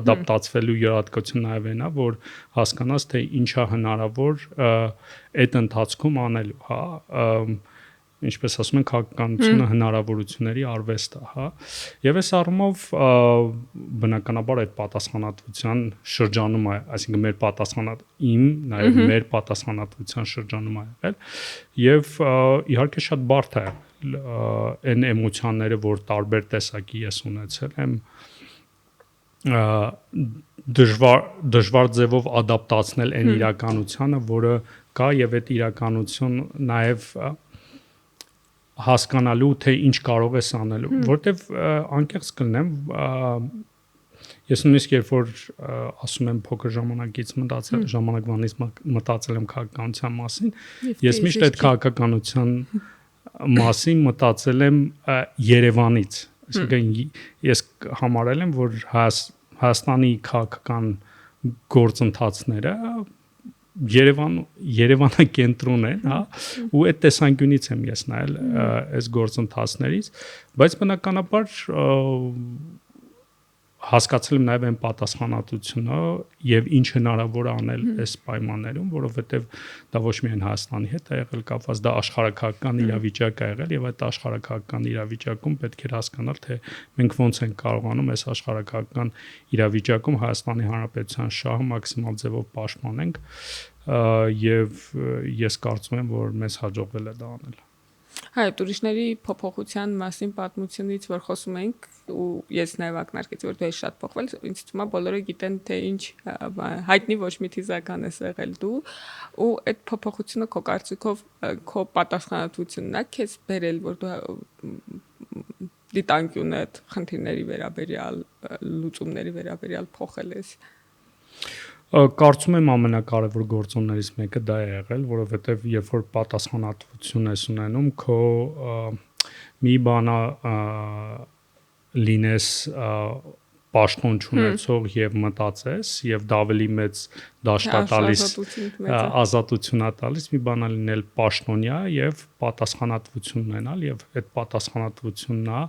ադապտացվելու յուրահատկություն նաև այնա, որ հասկանաս թե ինչա հնարավոր այդ ընթացքում անելու, հա, ինչպես ասում են քաղաքականությունը հնարավորությունների արվեստ է, հա։ Եվ այս առումով բնականաբար այդ պատասխանատվության շրջանում է, այսինքն մեր մեր պատասխանատվության շրջանում է եղել եւ իհարկե շատ բարդ է այն էմոցիաները, որ տարբեր տեսակի ես ունեցել եմ դժվար ձևով ադապտացնել այն իրականությանը, որը կա եւ այդ իրականություն նաեւ հասկանալու թե ինչ կարող ես անելու, որտեվ անկեղծ կլինեմ ես նույնիսկ երբ որ ասում եմ փոքր ժամանակվանից մտածել եմ քաղաքականության մասին, ես միշտ այդ քաղաքականության մասին մտածել եմ Երևանից, այսինքն ես համարել եմ որ Հայաստանի քաղաքական գործընթացները Երևանը կենտրոն է, հա, ու այդ տեսանկյունից եմ ես նայել այս գործընթացներից, բայց բնականաբար հասկացել եմ նաև այն պատասխանատվությունը եւ ինչ հնարավոր է անել այս պայմաններում, որովհետեւ դա ոչ միայն Հայաստանի հետ է եղել կապված, դա աշխարհակաղակական իրավիճակ է եղել եւ այդ աշխարհակաղակական իրավիճակում պետք է հասկանալ թե մենք ոնց ենք կարողանում այս աշխարհակաղակական իրավիճակում Հայաստանի Հանրապետության շահը մաքսիմալ ձևով պաշտպանենք եւ ես կարծում եմ որ մեզ հաջողվել է դա անել։ Հայ ուրիշների փոփոխության մասին պատմությունից որ խոսում ենք ու ես նաև ակնարկեցի որ դու ես շատ փոխվել ինձ թվում է բոլորը գիտեն թե ինչ հայտնի ոչ մի թիզական ես եղել դու ու այդ փոփոխությունը քո կարծիքով քո պատասխանատվությունն է քեզ բերել որ դու դիտանկյունդ խնդիրների վերաբերյալ լուծումների վերաբերյալ փոխել ես Կարծում եմ ամենակարևոր գործոններից մեկը դա է եղել, որովհետև երբ որ պատասխանատվություն ես ունենում, քո մի բանա լինես պաշտոն չունեցող եւ մտածես եւ դա ավելի մեծ դաշտ է տալիս ազատություն է տալիս մի բանա լինել պաշտոնյա եւ պատասխանատվություն ունենալ եւ այդ պատասխանատվությունն է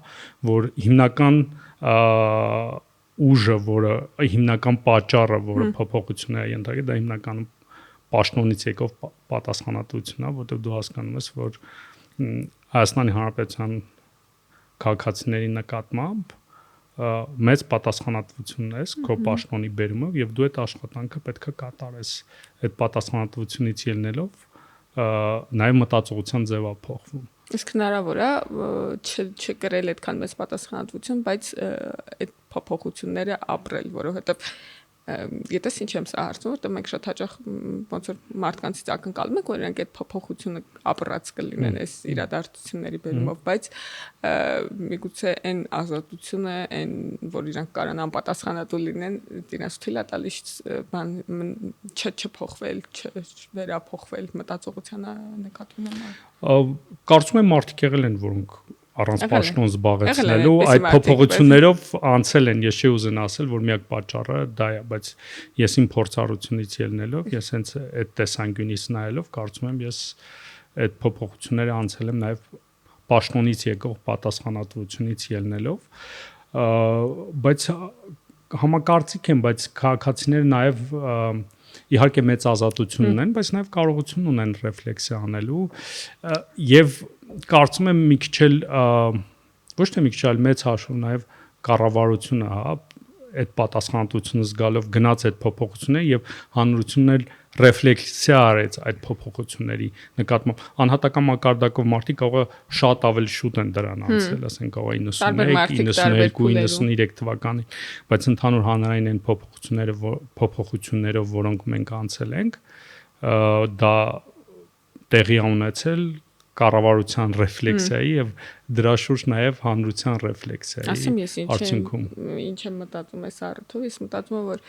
որ հիմնական ուժը, որը հիմնական պատճառը, որը փոփոխություն է ենթարկել, դա հիմնականում պաշտոնից եկող պատասխանատվությունն է, որտեղ դու հասկանում ես, որ Հայաստանի Հանրապետության քաղաքացիների նկատմամբ մեծ պատասխանատվություն ունես քո պաշտոնի բերումով եւ դու այդ աշխատանքը պետք է կատարես այդ պատասխանատվությունից ելնելով նաեւ մտածողության ձևա փոխվում իսկ հնարավոր է չկրել այդքան մեծ պատասխանատվություն բայց այդ փոփոխությունները ապրել որովհետեւ Եթե ինչ եմ սա հարցնում, որտեղ մենք շատ հաճախ ոնց որ մարդկանցից ակնկալում ենք, որ իրենք այդ փոփոխությունը ապրած կլինեն այս իրադարձությունների բերումով, բայց միգուցե այն ազատությունը, այն որ իրենք կարան անպատասխանատու լինեն, իրենց թույլ է տալիս բան չփոխվել, չվերափոխվել մտածողությանը նկատի ունենալ։ Կարծում եմ մարդիկ եղել են, որոնք առանց պաշտոն զբաղեցնելու այդ փոփոխություններով անցել են ես չի ուզեն ասել որ միակ պատճառը դա է բայց ես իմ փորձառությունից ելնելով ես հենց այդ տեսանկյունից նայելով կարծում եմ ես այդ փոփոխությունները անցել եմ նաև պաշտոնից եկող պատասխանատվությունից ելնելով բայց համակարծիք եմ բայց քաղաքացիները նաև իհարկե մեծ ազատություն ունեն բայց նաև կարողություն ունեն ռեֆլեքսիա անելու եւ կարծում եմ մի քիչ էլ ոչ թե մի քիչ այլ մեծ հաշվով նաև կառավարությունը հա այդ պատասխանատվությունը զգալով գնաց այդ փոփոխությունները եւ հանրությունն էլ ռեֆլեքսիա արեց այդ փոփոխությունների նկատմամբ անհատական մակարդակով մարդիկ կարող է շատ ավելի շուտ են դրան անցել ասենք կարող է 91 92 93 թվականին բայց ընդհանուր հանրային այն փոփոխություններով որոնք մենք անցել ենք դա տեղի ունեցել կառավարության ռեֆլեքսիայի եւ դրա շուրջ նաեւ հանրության ռեֆլեքսիայի ասեմ ես ինչ եմ մտածում այս առթով ես մտածում եմ որ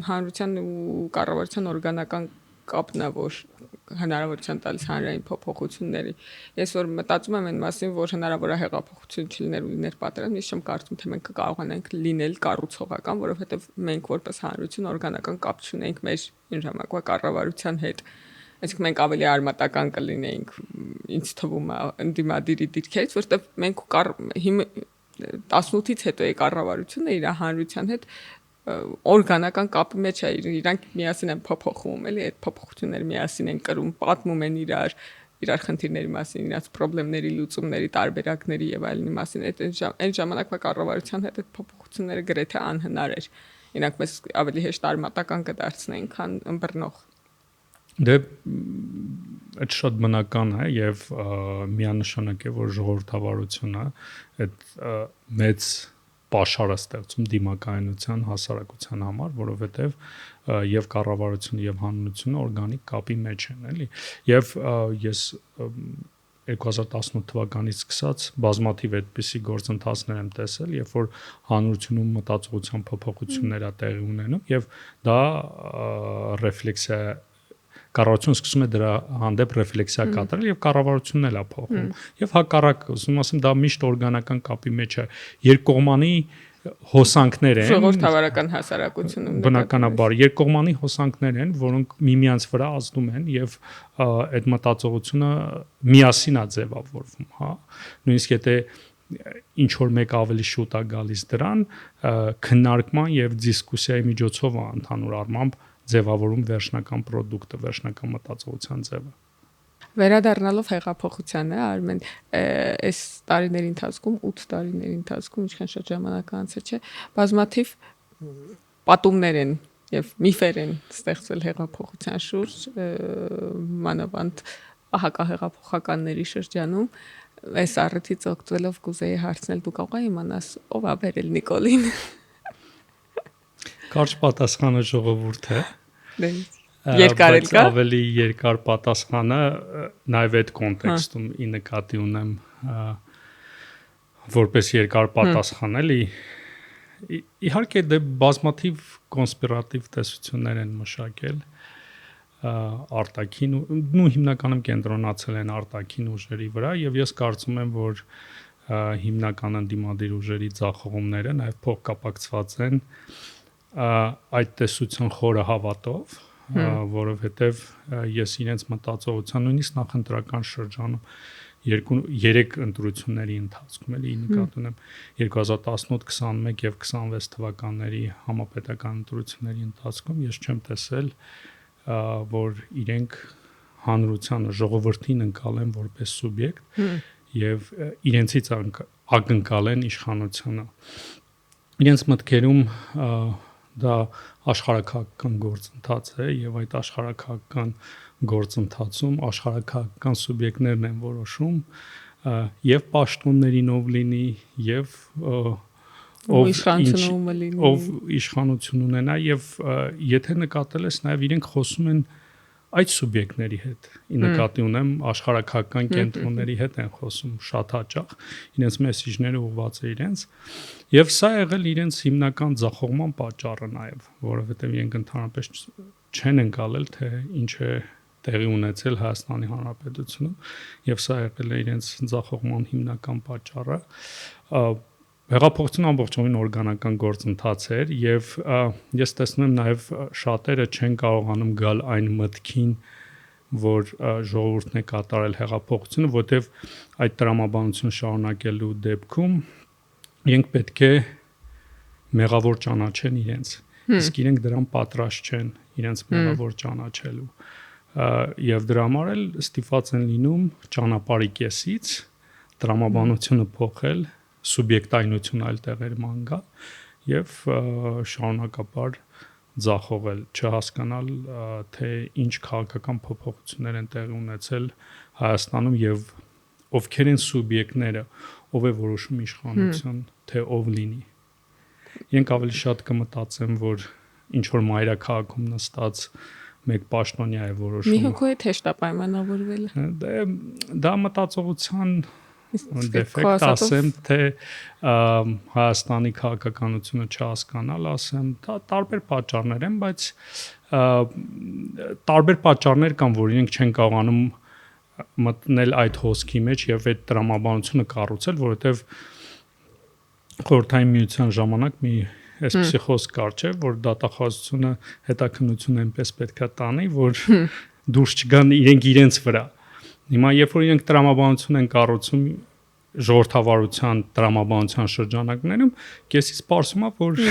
հանրության ու կառավարության օրգանական կապն է որ հնարավորություն տալիս հանրային փոփոխությունների ես որ մտածում եմ այն մասին որ հնարավոր է հեղափոխություն չլիներ ու լիներ պատերազմ ես չեմ կարծում թե մենք կարողանանք լինել կառուցողական որովհետեւ մենք որպես հանրություն օրգանական կապ չունենք մեր ժամանակվա կառավարության հետ Այսինքն մենք ավելի արմատական կլինեինք ինձ թվում է ընդդիմադիրի դիրքերից, որտեղ մենք 18-ից հետո է կառավարությունը իր հանրության հետ օրգանական կապի մեջ է իրանք միասին են փոփոխվում, էլի այդ փոփոխությունները միասին են կրում, պատմում են իրար խնդիրների մասին, իրաց խնդիրների լուծումների, տարբերակների եւ այլնի մասին, այդ ժամանակվա կառավարության հետ այդ փոփոխությունները գրեթե անհնար էր։ Իրանք մեզ ավելի հեշտ արմատական կդարձնեին, քան ըմբռնող Դե այդ շատ բնական է եւ միանշանակ է որ ժողովրդավարությունը այդ մեծ պաշար է ստեղծում դիմակայունության հասարակության համար, որովհետեւ եւ կառավարությունը եւ հանրությունը օրգանիկ կապի մեջ են, էլի։ Եվ ես 2018 թվականից սկսած բազմաթիվ այդպիսի գործընթացներ եմ տեսել, երբ որ հանրությունում մտածողության փոփոխություններ է տեղի ունենում եւ դա ռեֆլեքսիա կառավարությունը սկսում է դրա հանդեպ ռեֆլեքսիա կատարել եւ կառավարությունն էլ է փոխում եւ հակառակ ասում ասեմ դա միշտ օրգանական կապի մեջ է երկկողմանի հոսանքներ են ժողովրդավարական հասարակությունում բնականաբար երկկողմանի հոսանքներ են որոնք միմյանց վրա ազդում են եւ այդ մտածողությունը միասին է ձևավորվում հա նույնիսկ եթե ինչ որ մեկ ավելի շուտ է գալիս դրան քննարկման եւ դիսկուսիայի միջոցով է ընդհանուր առմամբ ձևավորում վերջնական product-ը, վերջնական մտածողության ձևը։ Վերադառնալով հեղափոխությանը, Արմեն, այս տարիների ընթացքում 8 տարիների ընթացքում ինչքան շատ ժամանակ անցել չէ, բազմաթիվ պատումներ են եւ միֆեր են ստեղծվել հեղափոխության շուրջ, մանավանդ հակահեղափոխականների շրջանում, այս առիթից օգտվելով կուզեի հարցնել դու կարող ես իմանաս ով է բերել Նիկոլին։ Կարճ պատասխանը ժողովուրդ է։ Երկար էլ կա։ Ավելի երկար պատասխանը նաև այդ կոնտեքստում ի նկատի ունեմ որպես երկար պատասխան էլի իհարկե դե բազմաթիվ կոնսպիրատիվ տեսություններ են մշակել արտաքին ու հիմնականում կենտրոնացել են արտաքին ուժերի վրա եւ ես կարծում եմ որ հիմնական ընդդիմադիր ուժերի ձախողումները նաև փոխկապակցված են այդ տեսության խորը հավատով, որովհետև ես իրենց մտածողության նույնիսկ նախընտրական շրջանում 2-3 ընտրությունների ընթացքում էլի նկատի ունեմ 2018, 21 եւ 26 թվականների համապետական ընտրությունների ընթացքում ես չեմ տեսել, որ իրենք հանրությանը ժողովրդին ընկալեն որպես սուբյեկտ եւ իրենցից ակնկալեն իշխանությունը։ Իրենց մտքերում դա աշխարհակաղակական գործընթաց է եւ այդ աշխարհակաղակական գործընթացում աշխարհակաղակական սուբյեկտներն են որոշում եւ պաշտոններին ով լինի եւ ով իշխանություն ունենա եւ եթե նկատել ես նաեւ իրենք խոսում են այդ սուբյեկտների հետ ի նկատի ունեմ աշխարհակաղակական կենտրոնների հետ են խոսում շատ հաճախ իրենց մեսեջները ուղղված է իրենց եւ սա եղել իրենց հիմնական ձախողման պատճառը նաեւ որովհետեւ իրենք ընդհանրապես չեն ընկալել թե ինչ է տեղի ունեցել Հայաստանի Հանրապետությունում եւ սա եղել է իրենց ձախողման հիմնական պատճառը հեղափոխությունը ամբողջովին օրգանական գործընթաց էր եւ ես տեսնում եմ նաեւ շատերը չեն կարողանում գալ այն մտքին որ ժողովուրդն է կատարել հեղափոխությունը որտեւ այդ տրամաբանությունը շարունակելու դեպքում իրենք պետք է մեղավոր ճանաչեն իրենց իսկ իրենք դրան պատրաստ չեն իրենց մեղավոր ճանաչելու եւ դրա համար էլ ստիպված են լինում ճանապարհի կեսից տրամաբանությունը փոխել սուբյեկտայնություն այլ տեղեր ման գալ եւ շարունակապար ձախողել չհասկանալ թե ինչ քաղաքական փոփոխություններ են տեղի ունեցել Հայաստանում եւ ովքեր են սուբյեկտները ով է որոշում իշխանություն թե ով լինի իրենք ավելի շատ կմտածեն որ ինչ որ մայրաքաղաքում նստած մեկ պաշտոնյա է որոշում մի հոգու է թեշտա պայմանավորվել դա մտածողության դեֆեկտ ասեմ թե Հայաստանի քաղաքականությունը չհասկանալ ասեմ դա տարբեր պատճառներ են բայց տարբեր պատճառներ կան որ իրենք չեն կարողանում մտնել այդ հոսքի մեջ եւ այդ տրամաբանությունը կառուցել որովհետեւ խորհրդային միության ժամանակ մի այսպիսի խոսք կար չէ որ դատախազությունը հետաքննությունը այնպես պետքա տանի որ դուրս չգան իրենց վրա Հիմա երբ որ իրենք տրամաբանություն են կառուցում ժողովրդավարության տրամաբանության շրջանակներում, կեսից պարզվում է, որ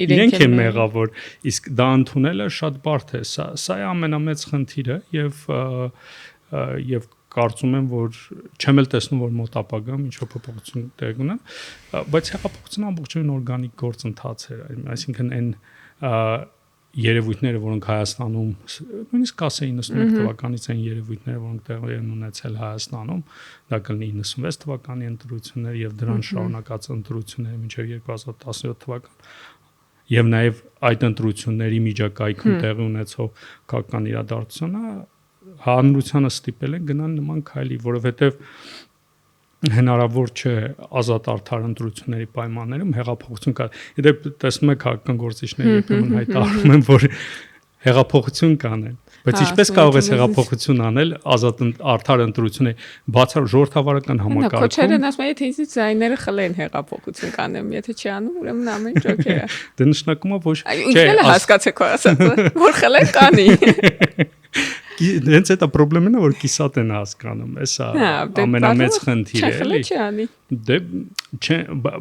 իրենք են մեղավոր, իսկ դա ընդունելը շատ բարդ է։ Սա է ամենամեծ խնդիրը եւ կարծում եմ, որ չեմ էլ տեսնում, որ մոտ ապագայում ինչ-որ փոփոխություն տեղ ունենա, բայց հեղափոխությունը ամբողջովին օրգանիկ գործընթաց էր, այսինքն այն երևույթները, որոնք Հայաստանում նույնիսկ ասեի 91 թվականից են երևույթները, որոնք տեղի են ունեցել Հայաստանում, դա կլինի 96 թվականի ընտրությունները եւ դրան շարունակած ընտրությունները մինչեւ 2017 թվական եւ նաեւ այդ ընտրությունների միջակայքում տեղի ունեցող քաղաքական իրադարձությունը հանրությանը ստիպել են գնալ նման քայլի, որովհետեւ հնարավոր չէ ազատ արդար ընտրությունների պայմաններում հեղափոխություն կա։ Իդեպ տեսնում եք քաղաքական գործիչները երբեմն հայտարարում են, որ հեղափոխություն կանեն, բայց ինչպես կարող ես հեղափոխություն անել ազատ արդար ընտրությունների բացառ ժողովրդավարական համակարգում։ Քոչերն ասում են, եթե ինձ ձայները խլեն հեղափոխություն կանեմ, եթե չի անում, ուրեմն ամեն ինչ օքեյ է։ Դա նշանակում է ոչ չէ, հասկացեք քո ասածը, որ խլեն կանի։ Հենց այդ խնդրեմն է որ կիսատ են հասկանում, էսա ամենամեծ խնդիրը էլի։ Դե չէ,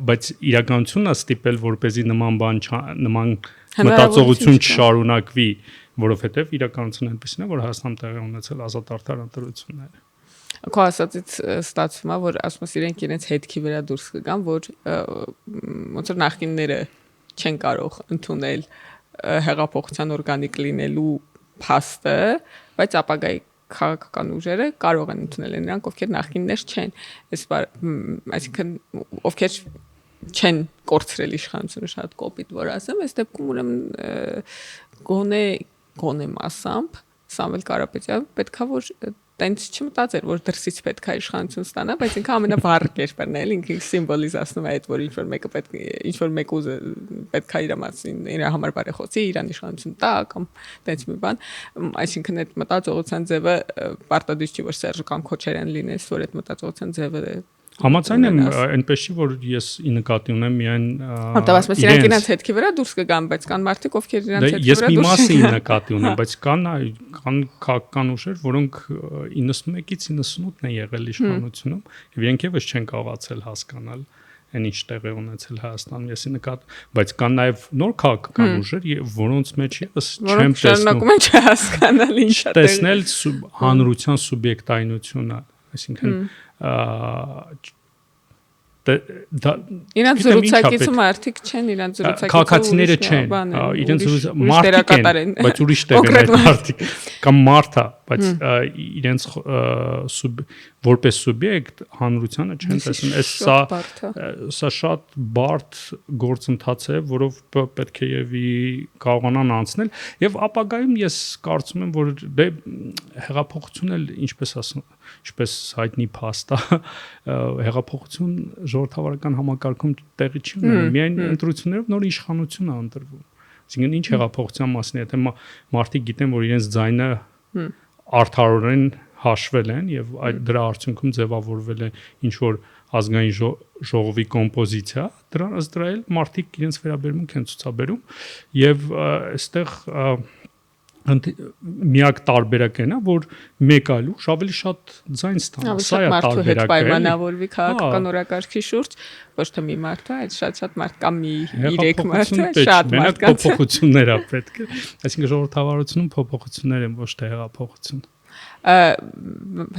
բայց իրականությունն է ստիպել որպեսզի նման բան նման մտածողություն չշարունակվի, որովհետև իրականությունն այնպեսին է որ Հայաստանում տեղի ունեցել ազատ արդար ընտրություններ։ Քո ասածից ստացվում է որ ասում ես իրենք իրենց հետքի վրա դուրս կգան, որ ոնց որ նախկինները չեն կարող ընդունել հեղափոխության օրգանիկ լինելու փաստը, բայց ապագայի քաղաքական ուժերը կարող են ընդունել նրանք, ովքեր նախկիններ չեն, այսինքն ովքեր չեն կորցրել իշխանությունը շատ կոպիտ որ ասեմ, այս դեպքում ուրեմն գոնե մասամբ Սամվել Կարապետյանը պետքա որ տենց չմտածեր որ դրսից պետքա իշխանություն ստանա, բայց ինքը ամենավառ կերպերն է, ինքը սիմվոլիզացնում է այդ որ ինչ որ մեկը պետք ինչ որ մեկ ուզը պետքա իր մասին իր համար բարեխոսի, իրան իշխանություն տա կամ տենց մի բան, այսինքն այդ մտածողության ձևը պարտադիր չի որ Սերժ կամ Քոչարյան լինես, որ այդ մտածողության ձևը Համաձայն եմ, այնպես չի որ ես ի նկատի ունեմ միայն Հատկապես իրանք իրենց հետքի վրա դուրս կգան, բայց կան մարդիկ, ովքեր իրենց հետքի վրա դուրս կգան։ Ես մի մասը ի նկատի ունեմ, բայց կան քաղաքական ուժեր, որոնք 91-ից 98-ն են եղել իշխանությունում, եւ իրենք եւս չեն կարողացել հասկանալ այն ինչ տեղի ունեցել Հայաստանում, ես ի նկատի, բայց կան նաեւ նոր քաղաքական ուժեր, որոնց մեջ եւս չեմ տեսնում։ Շարունակում են չհասկանալ ինչ է տեսնել հանրության սուբյեկտայնությունը, այսինքն Իրանց զրուցակիցում արդիկ չեն, իրանց զրուցակիցը քաղաքացիները չեն, իրենց մարդիկ են, բայց ուրիշ տեղ են մարդիկ կամ մարդա, բայց իրենց որպես սուբյեկտ հանրությանը չեն տեսնում։ Սա շատ բարդ գործընթաց է, որով պետք է կարողանան անցնել, եւ ապագայում ես կարծում եմ, որ դե հեղափոխությունն էլ ինչպես հայտնի փաստ է, հեղափոխություն ժողովրդավարական համակարգում տեղի չի ունենում, միայն ընտրություններով նոր իշխանություն է ընտրվում։ Այսինքն ինչ հեղափոխության մասին է, եթե մարդիկ գիտեն, որ իրենց ձայնը արդարորեն հաշվել են եւ դրա արդյունքում ձևավորվել է ինչ որ ազգային ժողովի կոմպոզիցիա, դրանից դրա էլ մարդիկ իրենց վերաբերմունք են ցուցաբերում եւ այստեղ միակ տարբերակն է նա, որ մեկ այլ ուժ ավելի շատ ձայն ստանա։ Սա է տարբերակը։ Պայմանավորվի քաղաքական օրակարգի շուրջ, ոչ թե մի մարդ, այլ շատ մարդ կամ մի 3 մարդ, շատ մարդ կա։ Փոփոխություններ է պետք։ Այսինքն ժողովրդավարությունում փոփոխություններ են, ոչ թե հեղափոխություն։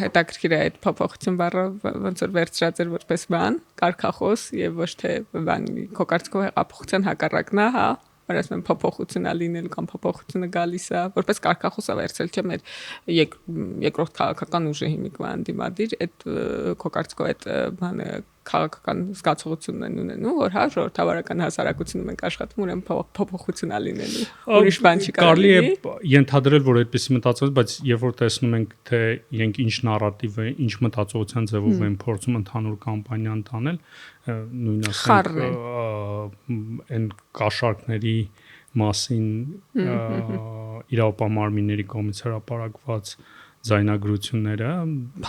Հետաքրքիր է այդ փոփոխություն բառը ոնց որ վերցրած էր որպես բան, կարգախոս եւ ոչ թե բան, քո կարծիքով հեղափոխության հակառակն է, հա։ Ասում եմ փոփոխությունա լինել կամ փոփոխությունը գալիս է որպես կարգախոսա վերցել չէ մեր երկրորդ քաղաքական ուժի հիմիկվան դիմադիր այդ քո կարծիքով այդ բանը քաղաքական զգացողությունն են ունենում որ հա ժողովրդավարական հասարակությունում ենք աշխատում ուրեմն փոփոխությունա լինելու ուրիշ բան չի կարելի է ենթադրել որ այդպեսի մտածել բայց երբ որ տեսնում ենք թե իրենք ինչ նարատիվ է ինչ մտածողության ձևով են փորձում ընդհանուր կամպանիան տանել նույն ասենք այն կաշառքների մասին իրավապահարմինների կողմից հրապարակված ձայնագրությունները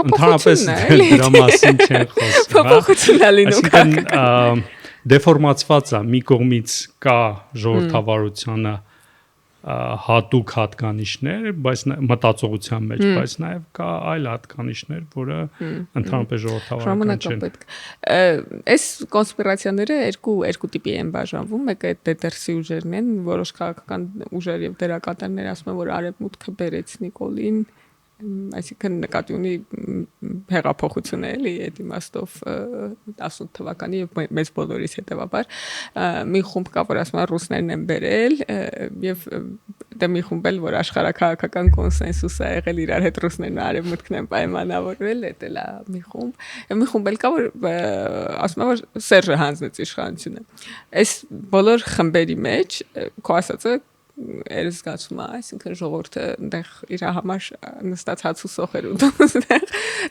ընդհանրապես դրա մասին չեն խոսում փոփոխություն է լինում այսինքն դեֆորմացված է մի կողմից կա ժողովրդավարությանը հատուկ հատկանիշներ, բայց մտածողության մեջ, բայց նաև կա այլ հատկանիշներ, որը ընդհանրապես ժողովրդավարական չեն։ Այս կոնսպիրացիաները երկու տիպի են բաժանվում, մեկը այդ դերսի ուժերն են, որոշ քաղաքական ուժեր եւ դերակատարներ ասում են, որ արևմուտքը բերեց Նիկոլին այսինքն նկատի ունի հեղափոխություն է էլի այդ իմաստով 18 թվականի եւ մեծ բոլորից հետեւաբար մի խումբ կա որ ասում են ռուսներն են բերել եւ դե մի խումբ էլ որ աշխարհակաղակական կոնսենսուս է եղել իրար հետ ռուսներն արևմուտքն են պայմանավորվել դա էլ է մի խումբ եւ մի խումբ էլ կա որ ասում են որ Սերժը հանձնեց իշխանությունը այս բոլոր խմբերի մեջ քո ասածը Էրս զգացում է, այսինքն ժողովուրդը այնտեղ իր համար նստած հաց ու սոխեր ուտում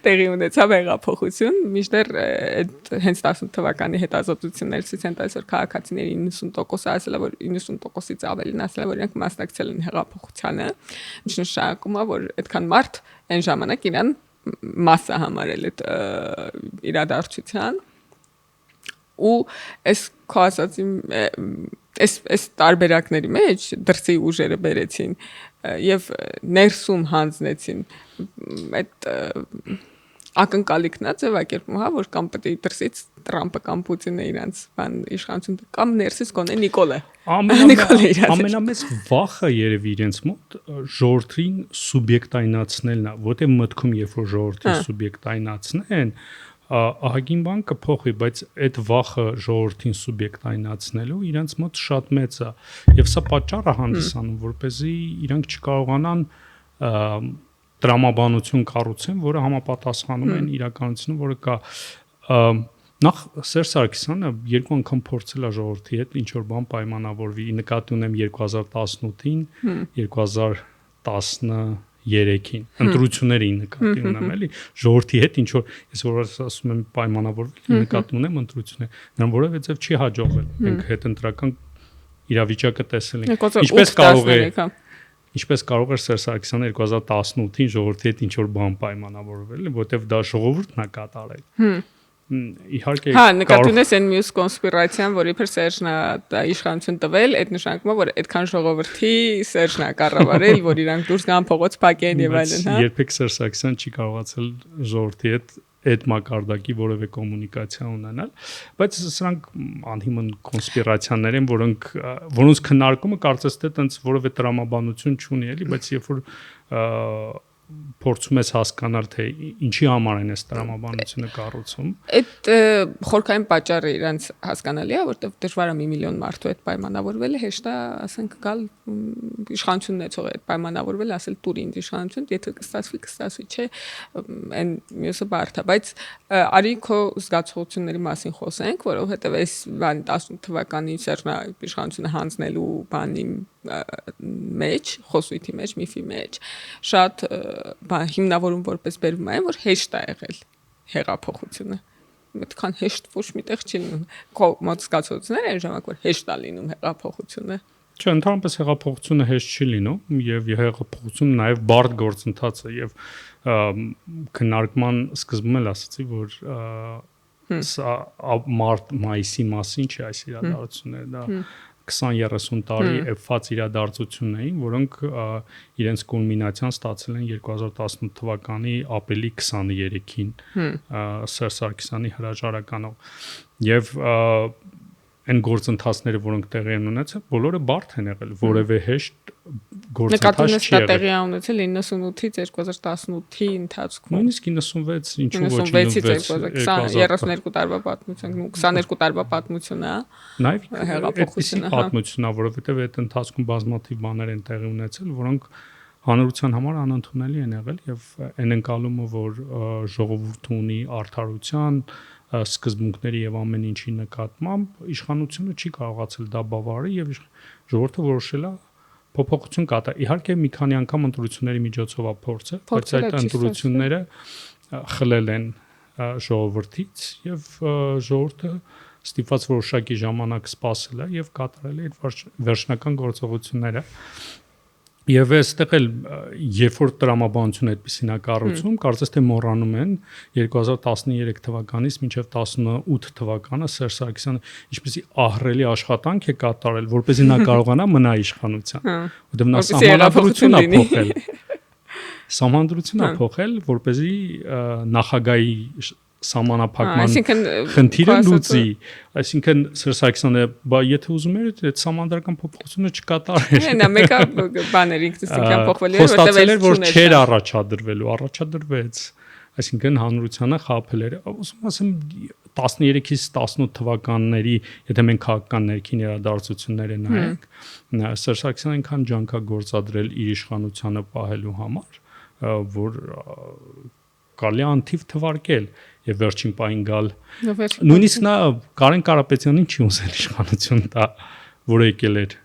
տեղի ունեցավ հեղափոխություն, մինչդեռ այդ հենց 18 թվականի հետազոտություններ ցույց են տալիս, որ քաղաքացիների 90%-ը ասել է, որ 90%-ից ավելին ասել է, որ իրենք մասնակցել են հեղափոխությանը, ինչ նշանակում է, որ այդքան մարդ այն ժամանակ իրան մասսա համարել այդ իրադարձության ու այս քո ասածի այս տարբերակների մեջ դրսի ուժերը բերեցին եւ ներսում հանձնեցին այդ ակնկալիքն է ձևակերպում հա որ կամ պետք է դրսից Տրամպը կամ Պուտինը իրանց բան իշխանություն կամ ներսից կոնե Նիկոլը ամենամեծ վախը երևի իրենց մոտ ժողովրդին սուբյեկտայնացնելն է որտեղ մտքում երբ որ ժողովրդին սուբյեկտայնացնեն ահագին բան կփոխվի, բայց այդ վախը ժողովրդին սուբյեկտայնացնելու իրենց մոտ շատ մեծ է եւ սա պատճառ է հանդիսանում, որպեսզի իրանք չկարողանան տրամաբանություն կառուցեն, որը համապատասխանում են իրականությունին, որը կա նախ Սերժ Սարգսյանը երկու անգամ փորձել է ժողովրդի հետ ինչ որ բան պայմանավորվի, նկատի ունեմ 2018-ին, 2013-ին ընտրություններին նկատի ունեմ էլի ժողովրդի հետ ինչ որ ես որ ասում եմ պայմանավորվել նկատի ունեմ ընտրություններ նրան որովհետև չի հաջողվել մենք հետընտրական իրավիճակը տեսել ենք ինչպես կարող էր Սերժ Սարգսյանը 2018-ին ժողովրդի հետ ինչ որ բան պայմանավորվել որովհետև դա ժողովուրդն է կատարել իհարկե հա նկատի ունես այն մյուս կոնսպիրացիան որ իբր Սերժն է իշխանություն տվել այդ նշանակում է որ այդքան ժողովրդի Սերժն է կառավարել որ իրանք դուրս գան փողոց փակեն եւ այլն հա երբեք Սերժ Սարգսյանը չի կարողացել ժողովրդի հետ այդ մակարդակի որևէ կոմունիկացիա ունենալ բայց սրանք անհիմն կոնսպիրացիաներ են որոնց քննարկումը կարծես թե տենց որևէ տրամաբանություն չունի էլի բայց երբ որ փորձում ես հասկանալ թե ինչի համար են այս տրամաբանությունը կառուցում։ Այդ խորքային պատճառը իրանց հասկանալի է, որտեղ դժվար է 1 միլիոն մարդու հետ պայմանավորվել, հեշտ է, ասենք, գալ իշխանություն ունեցող հետ պայմանավորվել, ասել տուր ինձ իշխանություն, եթե կստացվի, չէ, այն մյուսը բարդ է, բայց արի քո զգացողությունների մասին խոսենք, որովհետև այս 18 թվականի Սերժն իշխանությունը հանձնելու բանի մեջ, խոսույթի մեջ, միֆի մեջ շատ հիմնավորում որպես բերվում է, որ հեշտ է եղել հեղափոխությունը։ Այդքան հեշտ ոչ միտեղ չի լինում։ Քո մոտ զգացողությունները այն ժամանակ որ հեշտ է լինում հեղափոխությունը։ Չէ, ընդհանրապես հեղափոխությունը հեշտ չի լինում եւ հեղափոխությունը նաեւ բարդ գործընթաց է եւ քննարկման սկզբում էլ ասացի, որ սա մարտ-մայիսի մասին չէ այս իրադարձությունները, դա 20-30 տարի էփված իրադարձություններ էին, որոնք իրենց կուլմինացիան ստացել են 2018 թվականի ապրիլի 23-ին Սերժ Սարգսյանի հրաժարականով եւ այն գործընթացները, որոնք տեղի են ունեցել, բոլորը բարդ են եղել, որևէ հեշտ գործընթաց չի եղել։ Տեղի ունեցել 98-ից 2018-ի ընթացքում։ Նույնիսկ 96, ինչու ոչ 96-ից 32 տարվա պատմություն, 22 տարվա պատմություն է։ Նաև հեղափոխությունը պատմությունն է, որովհետև այդ ընթացքում բազմաթիվ բաներ են տեղի ունեցել, որոնք հանրության համար անընդունելի են եղել եւ այն ընկալումը, որ ժողովուրդը ունի արդարության սկզբունքների եւ ամեն ինչի նկատմամբ իշխանությունը չի կարողացել դա բավարարել եւ ժողովուրդը որոշել է փոփոխություն կատարել։ Իհարկե մի քանի անգամ ընտրությունների միջոցով է փորձել, բայց այդ ընտրությունները խլել են ժողովրդից եւ ժողովուրդը ստիպված որոշակի ժամանակ սպասել է եւ կատարել է այդ վերջնական գործողությունները։ Եվ այստեղ էլ երբ որ տրամաբանությունը այդպեսին է կառուցում, կարծես թե մոռանում են 2013 թվականից մինչև 18 թվականը Սերժ Սարգսյանը ինչպեսի ահռելի աշխատանք է կատարել, որպեսզի նա կարողանա մնա իշխանության, որտեղ նա սահմանադրություն է փոխել։ Սահմանադրություն է փոխել, որպեսզի նախագահի սահմանափակման խնդիրը լուծի, այսինքն Սերժ Սարգսյանը, բա եթե ուզում էր այդ սահմանադրական փոփոխությունը չկատարեր։ Նա մեկը բաներ ինքնստինքյան փոխվելու էր, որտեղ էլ որ չէր առաջադրվելու, առաջադրվեց, այսինքն հանրությանը խաբել էր, ուզում ասեմ 13-ից 18 թվականների, եթե մենք քաղաքական ներքին իրադարձությունները նայենք, Սերժ Սարգսյանը այնքան ջանք է գործադրել իր իշխանությանը պահելու համար, որ կարելի է անթիվ թվարկել եւ վերջին պահին գալ նույնիսկ նա Կարեն Կարապետյանին չի ուզել իշխանություն տա, որ եկել էր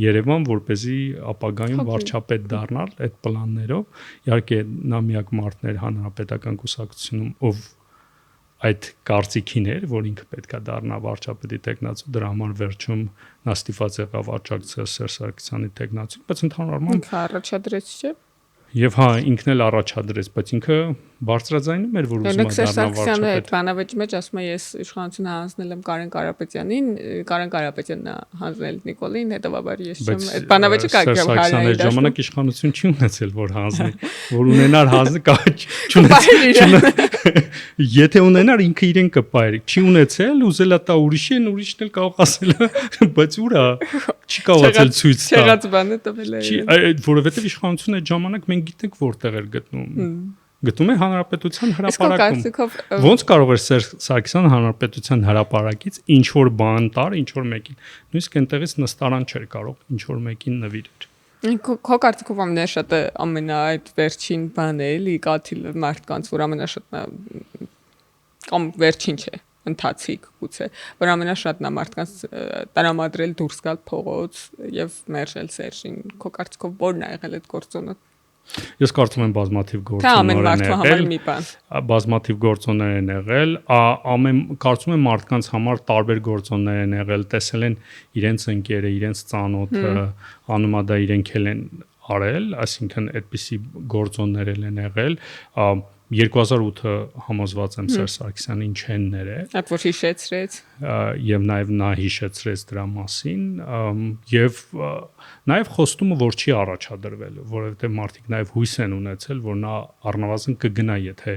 Երևան, որպեսզի ապագայում վարչապետ դառնալ այդ պլաններով։ Իհարկե նա միակ մարդն էր հանրապետական կուսակցությունում, ով այդ կարծիքին էր, որ ինքը պետքա դառնա վարչապետի տեխնացու, դրա համար վերջում նա ստիպված եղավ աջակցել Սերժ Սարգսյանի տեխնացուն, բայց ընդհանուր առմամբ ինքը առաջադրեց, չէ՞։ Եվ հա ինքն էլ առաջադրեց, բայց ինքը բարձրաձայնում էր, որ ուզում է դառնալ վարչապետ։ Այդ բանավեճի մեջ ասում է ես իշխանությունը հանձնել եմ Կարեն Կարապետյանին, Կարեն Կարապետյանն է հանձնել Նիկոլին, հետևաբար ես չեմ։ Այդ բանավեճը կա հարցնել։ Այդ ժամանակ իշխանություն չի ունեցել, որ հանձնի, որ ունենար չունեցել։ Եթե ունենար ինքը իրեն կպայր, չի ունեցել, ուզելա տա ուրիշին, ուրիշն էլ կարող ասել, բայց ուր է, չի կարողացել ցույց տա։ Չեղած բանը տվել է։ Որովհետև իշխանությունը այդ ժամանակ մենք գիտենք որտեղ էր գտնում է հանրապետության հրապարակում։ Ոնց կարող էր Սերժ Սարգսյանը հանրապետության հրապարակից ինչ որ բան տար, ինչ որ մեկին։ Նույնիսկ այնտեղից նստարան չէր կարող ինչ որ մեկին նվիրել։ Քո կարծիքով ամենաշատը այդ վերջին բանը էլի կաթիլ մարդկանց, որ ամենաշատն կամ վերջին չէ, ընթացիկ գուցե, որ ամենաշատն մարդկանց տրամադրել դուրս գալ փողոց եւ մերժել Սերժին։ Քո կարծիքով ո՞րն է եղել այդ գործոնը։ Ես կարծում եմ բազմաթիվ գործոններ են եղել, բազմաթիվ գործոններ են եղել, կարծում եմ մարդկանց համար տարբեր գործոններ են եղել, տեսել են իրենց ընկերը, իրենց ծանոթը, անումա դա իրենք են արել, այսինքն այդպիսի գործոններ են եղել, 2008-ը համոզված եմ Սերժ Սարգսյանին չեն ներել։ Այդ որ հիշեցրեց։ Եվ նաև նա հիշեցրեց դրա մասին, եւ նաև խոստումը որ չի առաջադրվել, որովհետեւ մարդիկ նաև հույս են ունեցել, որ նա առնվազն կգնա, եթե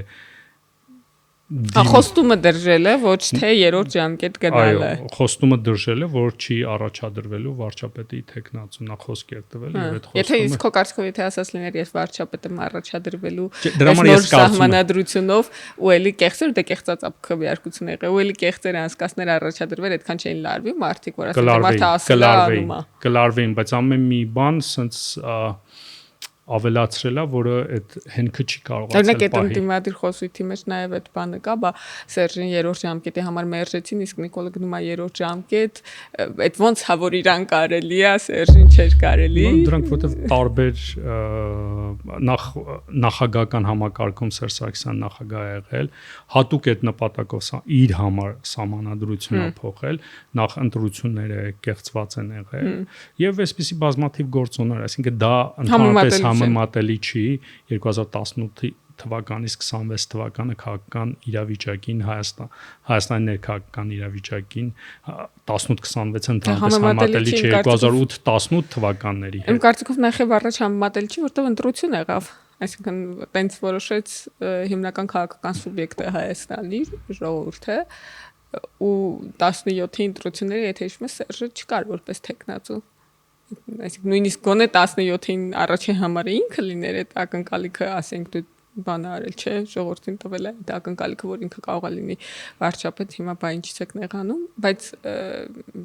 Խոստումը դրժելը ոչ թե երրորդ ժամկետ գնալը։ Այո, խոստումը դրժելը, որ չի առաջադրվելու վարչապետի տեխնացու նա խոսք էր տվել եւ այդ խոստումը։ Եթե իսկ քո կարծիքով եթե ասած լիներ ես վարչապետը առաջադրվելու դրա համար ես կարծում եմ սահմանադրությունով ու էլի կեղծեր դե կեղծած քվեարկություն եղել ու էլի կեղծեր անցկացներ առաջադրվել այդքան չէին լարվի մարդիկ որ ասած մարդը ասել է անում է կլարվեին, բայց ամեն մի բան սենց ավելացրելա, որը այդ հենքը չի կարողացել պահի։ Օրինակ այդ ինտիմադիր խոսույթի մեջ նաև այդ բանը կա, բա Սերժին երրորդ ժամկետի համար մերժեցին, իսկ Նիկոլը գնում է երրորդ ժամկետ, այդ ոնց հա որ իրան կարելի է, Սերժին չէր կարելի։ Դրանք որտեվ տարբեր նախագահական համակարգում Սերժ Սարգսյան նախագահ է եղել, հատուկ այդ նպատակով իր համար սահմանադրություն է փոխել, նախ ընտրությունները կեղծված են եղել եւ այսպիսի բազմաթիվ գործոններ, այսինքն դա ընդհանրապես համեմատելի չի 2018 թվականից 26 թվականը քաղաքական իրավիճակին Հայաստանի ներքաղաքական իրավիճակին 18-26-ը ընդհանրապես համեմատելի չի 2008-18 թվականների հետ։ Իմ կարծիքով նախև առաջ համեմատելի չի, որտեղ ընտրություն եղավ, այսինքն տենց որոշեց հիմնական քաղաքական սուբյեկտը Հայաստանի ժողովուրդը ու 17-ի ընտրությունները, եթե հիշում ես, Սերժը չկար որպես տեխնացու։ Այսինքն նույնիսկ գոնե 17-ին առաջին համարը ինքը լիներ այդ ակնկալիքը, ասենք դու բան արել չէ, ժողովրդին տվել է այդ ակնկալիքը, որ ինքը կարող է լինի վարչապետ, հիմա բա ինչից եք նեղանում, բայց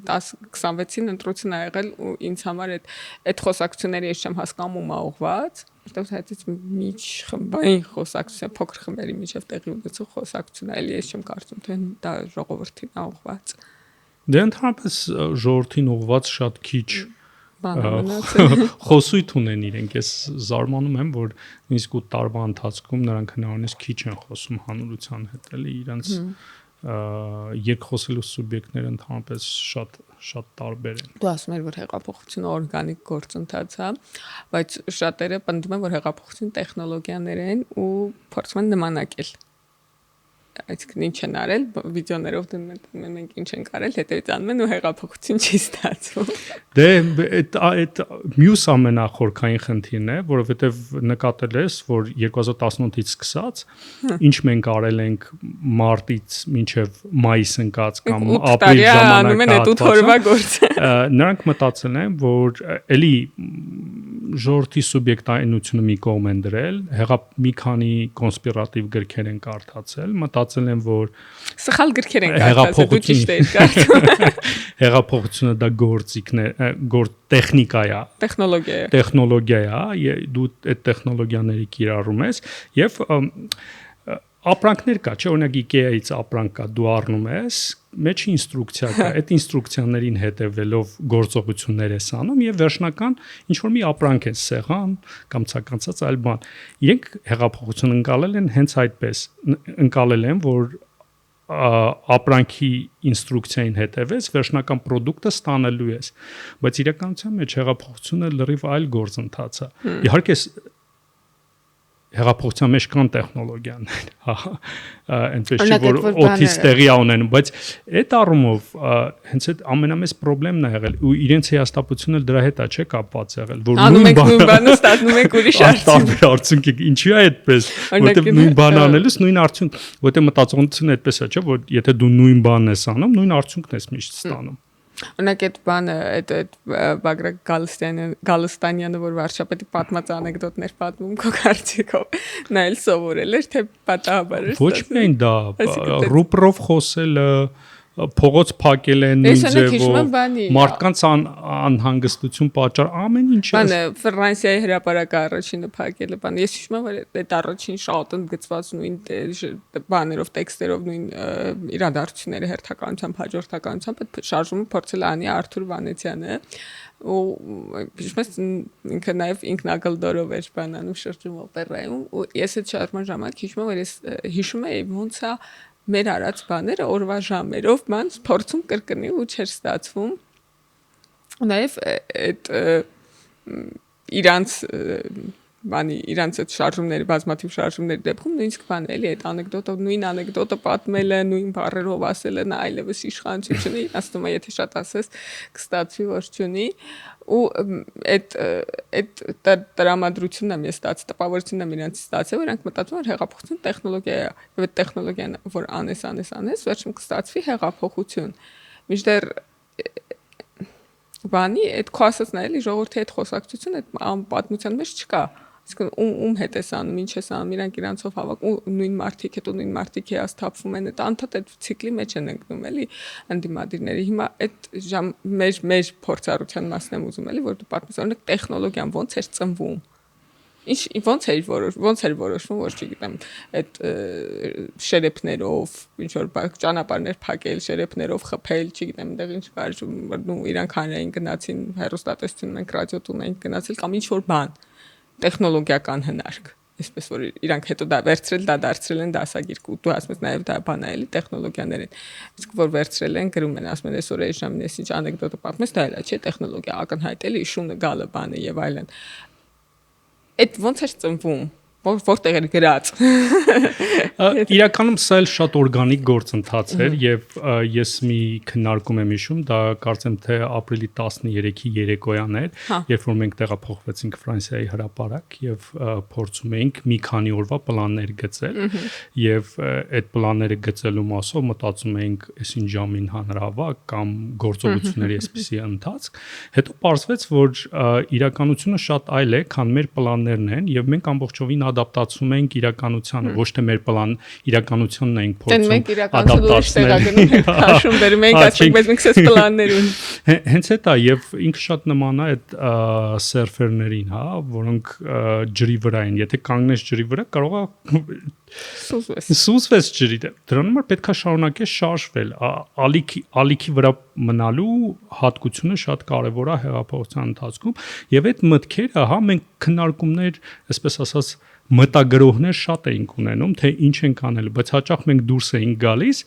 26-ին ընտրություն ա եղել ու ինձ համար այդ խոսակցությունները ես չեմ հասկանում ում ա ուղված, որտեղ հետից միջխմբային խոսակցություն, փոքր խմբերի միջև տեղի ունեցող խոսակցություն, այլ ես չեմ կարծում, թե դա ժողովրդին ա ուղված։ Դե ընդհանրապես ժողովրդին ուղված շատ քիչ խոսույթ ունեն իրենք, ես զարմանում եմ, որ նույնիսկ 8 տարվա ընթացքում նրանք հնարավորինս քիչ են խոսում հանրության հետ, էլի իրենց երկխոսելու սուբյեկտները ընդհանրապես շատ տարբեր են։ Դու ասում ես, որ հեղափոխությունը օրգանիկ գործընթաց է, բայց շատերը պնդում են, որ հեղափոխությունը տեխնոլոգիաներ են ու փորձում են նմանակել։ Այսինքն ինչ են արել, վիդեոներով մենք ինչ ենք արել, հետևից անում են ու հեղափոխություն չի ստացվում։ Դե այդ մյուս ամենախորքային խնդիրն է, որովհետև նկատել ես, որ 2018-ից սկսած ինչ մենք արել ենք մարտից մինչև մայիս ընկած կամ ապրիլ ժամանակահատվածը, նրանք մտածել են, որ էլի ժողովրդի սուբյեկտայնությունը մի կողմ են դրել, մի քանի կոնսպիրատիվ գրքեր են կարդացել, մտածել են, որ սխալ գրքեր են կարդացել, դու ճիշտ ես կարծում։ Հեղափոխությունը դա տեխնիկա է, տեխնոլոգիա է, դու այդ տեխնոլոգիաների կիրառում ես եւ ապրանքներ կա, չէ, օրինակ IKEA-ից ապրանք կա, դու առնում ես, մեջ ինստրուկցիա կա, այդ ինստրուկցիաներին հետևելով գործողություններ ես անում եւ վերջնական ինչ որ մի ապրանք ես սեղան կամ ցականցած այլ բան։ Իրենք հեղափոխություն ընկալել են հենց այդպես, ընկալել են, որ ապրանքի ինստրուկցիային հետևես վերջնական ապրանքը ստանալու ես, բայց իրականության մեջ հեղափոխությունը լրիվ այլ գործընթաց է։ Իհարկե հեղափոխության մեջ կան տեխնոլոգիաներ, այնպես չի որ օթից տեղի ունեն, բայց այդ առումով հենց այդ ամենամեծ խնդիրն է եղել ու իրենց հիաստապությունը դրա հետ է չէ կապված եղել, որ նույն բանը ստանում եք ուրիշ արդյունք, ինչու է այդպես, որտեղ նույն բանը անելուց նույն արդյունք, որտեղ մտածողությունը այդպես է, չէ, որ եթե դու նույն բանն ես անում, նույն արդյունքն ես միշտ ստանում։ Օրինակ այդ բանը, այդ Բագրատ Գալստանյանը, որ վարչապետի պատմած անեկդոտներ պատմում քո կարծիքով, նա էլ սովորել էր, թե պատահաբար էր։ Ոչ միայն դա, ռուպրով խոսելը, փողոց փակել են նույն ձևով, մարդկանց անհանգստություն պատճառ ամեն ինչ։ Բանը Ֆրանսիայի հրապարակը առաջինը փակելը, բան։ Ես հիշում եմ, որ այդ առաջին շատ ընդգծված նույն բաներով, տեքստերով նույն իրադարձությունները հերթականությամբ, հաջորդականությամբ շարժումը փորձել անի Արթուր Վանեցյանը ու ինչպես ինքը նաև ինքնագլդորով էր բանանում շրջում օպերայում ու ես այդ շարժման ժամանակ հիշում եմ, որ ես հիշում եի ոնց է մեր արած բաները օրվա ժամերով ման փորձում կրկնի ու չէր ստացվում նաև այդ իրանց բանի իրանց այդ շարժումների բազմաթիվ շարժումների դեպքում նույնիսկ բան էլի այդ անեկդոտը նույն անեկդոտը պատմելը նույն բառերով ասելը նա այլևս իշխանություն չունի ասում եմ եթե շատ ասես կստացվի որ չունի ու այդ տրամադրությունն եմ ես ստացել տպավորությունն եմ իրանց ստացել որ իրանք մտածում են հեղափոխություն տեխնոլոգիա է եւ այդ տեխնոլոգիան որ անես վերջում կստացվի հեղափոխություն մինչդեռ բանի այդ քո ասածն էլի ժողովրդի հետ խոսակցություն այդ պատմության մեջ չկա այսինքն ում հետ ես անում ինչ ես անում իրանք իրանցով հավաքում նույն մարդիկ հետո նույն մարդիկ էս թափվում են այդ անդադ այդ ցիկլի մեջ են ընկնում էլի անդիմադիրները հիմա այդ մեր փորձառության մասն եմ ուզում էլի որ դու պատմես օրինակ տեխնոլոգիան ոնց էր ծնվում ոնց էր որոշվում որ չգիտեմ այդ շերեփներով ինչ որ ճանապարհներ փակել շերեփներով խփել չգիտեմ այնտեղ ինչ կար նու իրանք հանրային գնացին հեռուստատեսություն մենք ռադիոտուն ենք գնացել կամ ինչ որ բան տեխնոլոգիական հնարք այսպես որ իրանք հետո դա դարձրել են դասագիրք ու դու ասում ես նաև դա բան է էլի տեխնոլոգիաներին իսկ որ վերցրել են գրում են ասում են այսօր այս ժամին ես ինչ անեկդոտը պատմես դա էլ չէ տեխնոլոգիա ակնհայտ էլի շունը գալը բանը եւ այլն այդ ոնց էր ծնվում որտեղ էր գրած իրականում սա էլ շատ օրգանիկ գործընթաց էր եւ ես մի քննարկում եմ հիշում դա կարծեմ թե ապրիլի 13-ի երեկոյան էր երբ որ մենք տեղափոխվեցինք Ֆրանսիայի հրապարակ եւ փորձում էինք մի քանի օրվա պլաններ գծել եւ այդ պլանները գծելու մասով մտածում էինք այսին ժամին հանրահավաք կամ գործողությունների այսպիսի ընթացք հետո պարզվեց որ իրականությունը շատ այլ է քան մեր պլաններն են եւ մենք ամբողջովին ադապտացում ենք իրականությանը, ոչ թե մեր պլան իրականությունն ենք փորձում ադապտացնել։ Հաշում բերում ենք, ասենք բայց մենք ցես պլաններ ունենք։ Հենց այդ է եւ ինքը շատ նման է այդ սերֆերներին, հա, որոնք ջրի վրա են։ Եթե կանգնես ջրի վրա, կարող է սուզվես ջրի դեմ։ Դրա համար պետք է շարունակես շարժվել։ Ալիքի վրա մնալու հատկությունը շատ կարեւոր է հեղափոխության ընթացքում եւ այդ մտքերը, հա, մենք քննարկումներ, այսպես ասած մտագրողներ շատ էինք ունենում, թե ինչ ենք անել, բայց հաճախ մենք դուրս էինք գալիս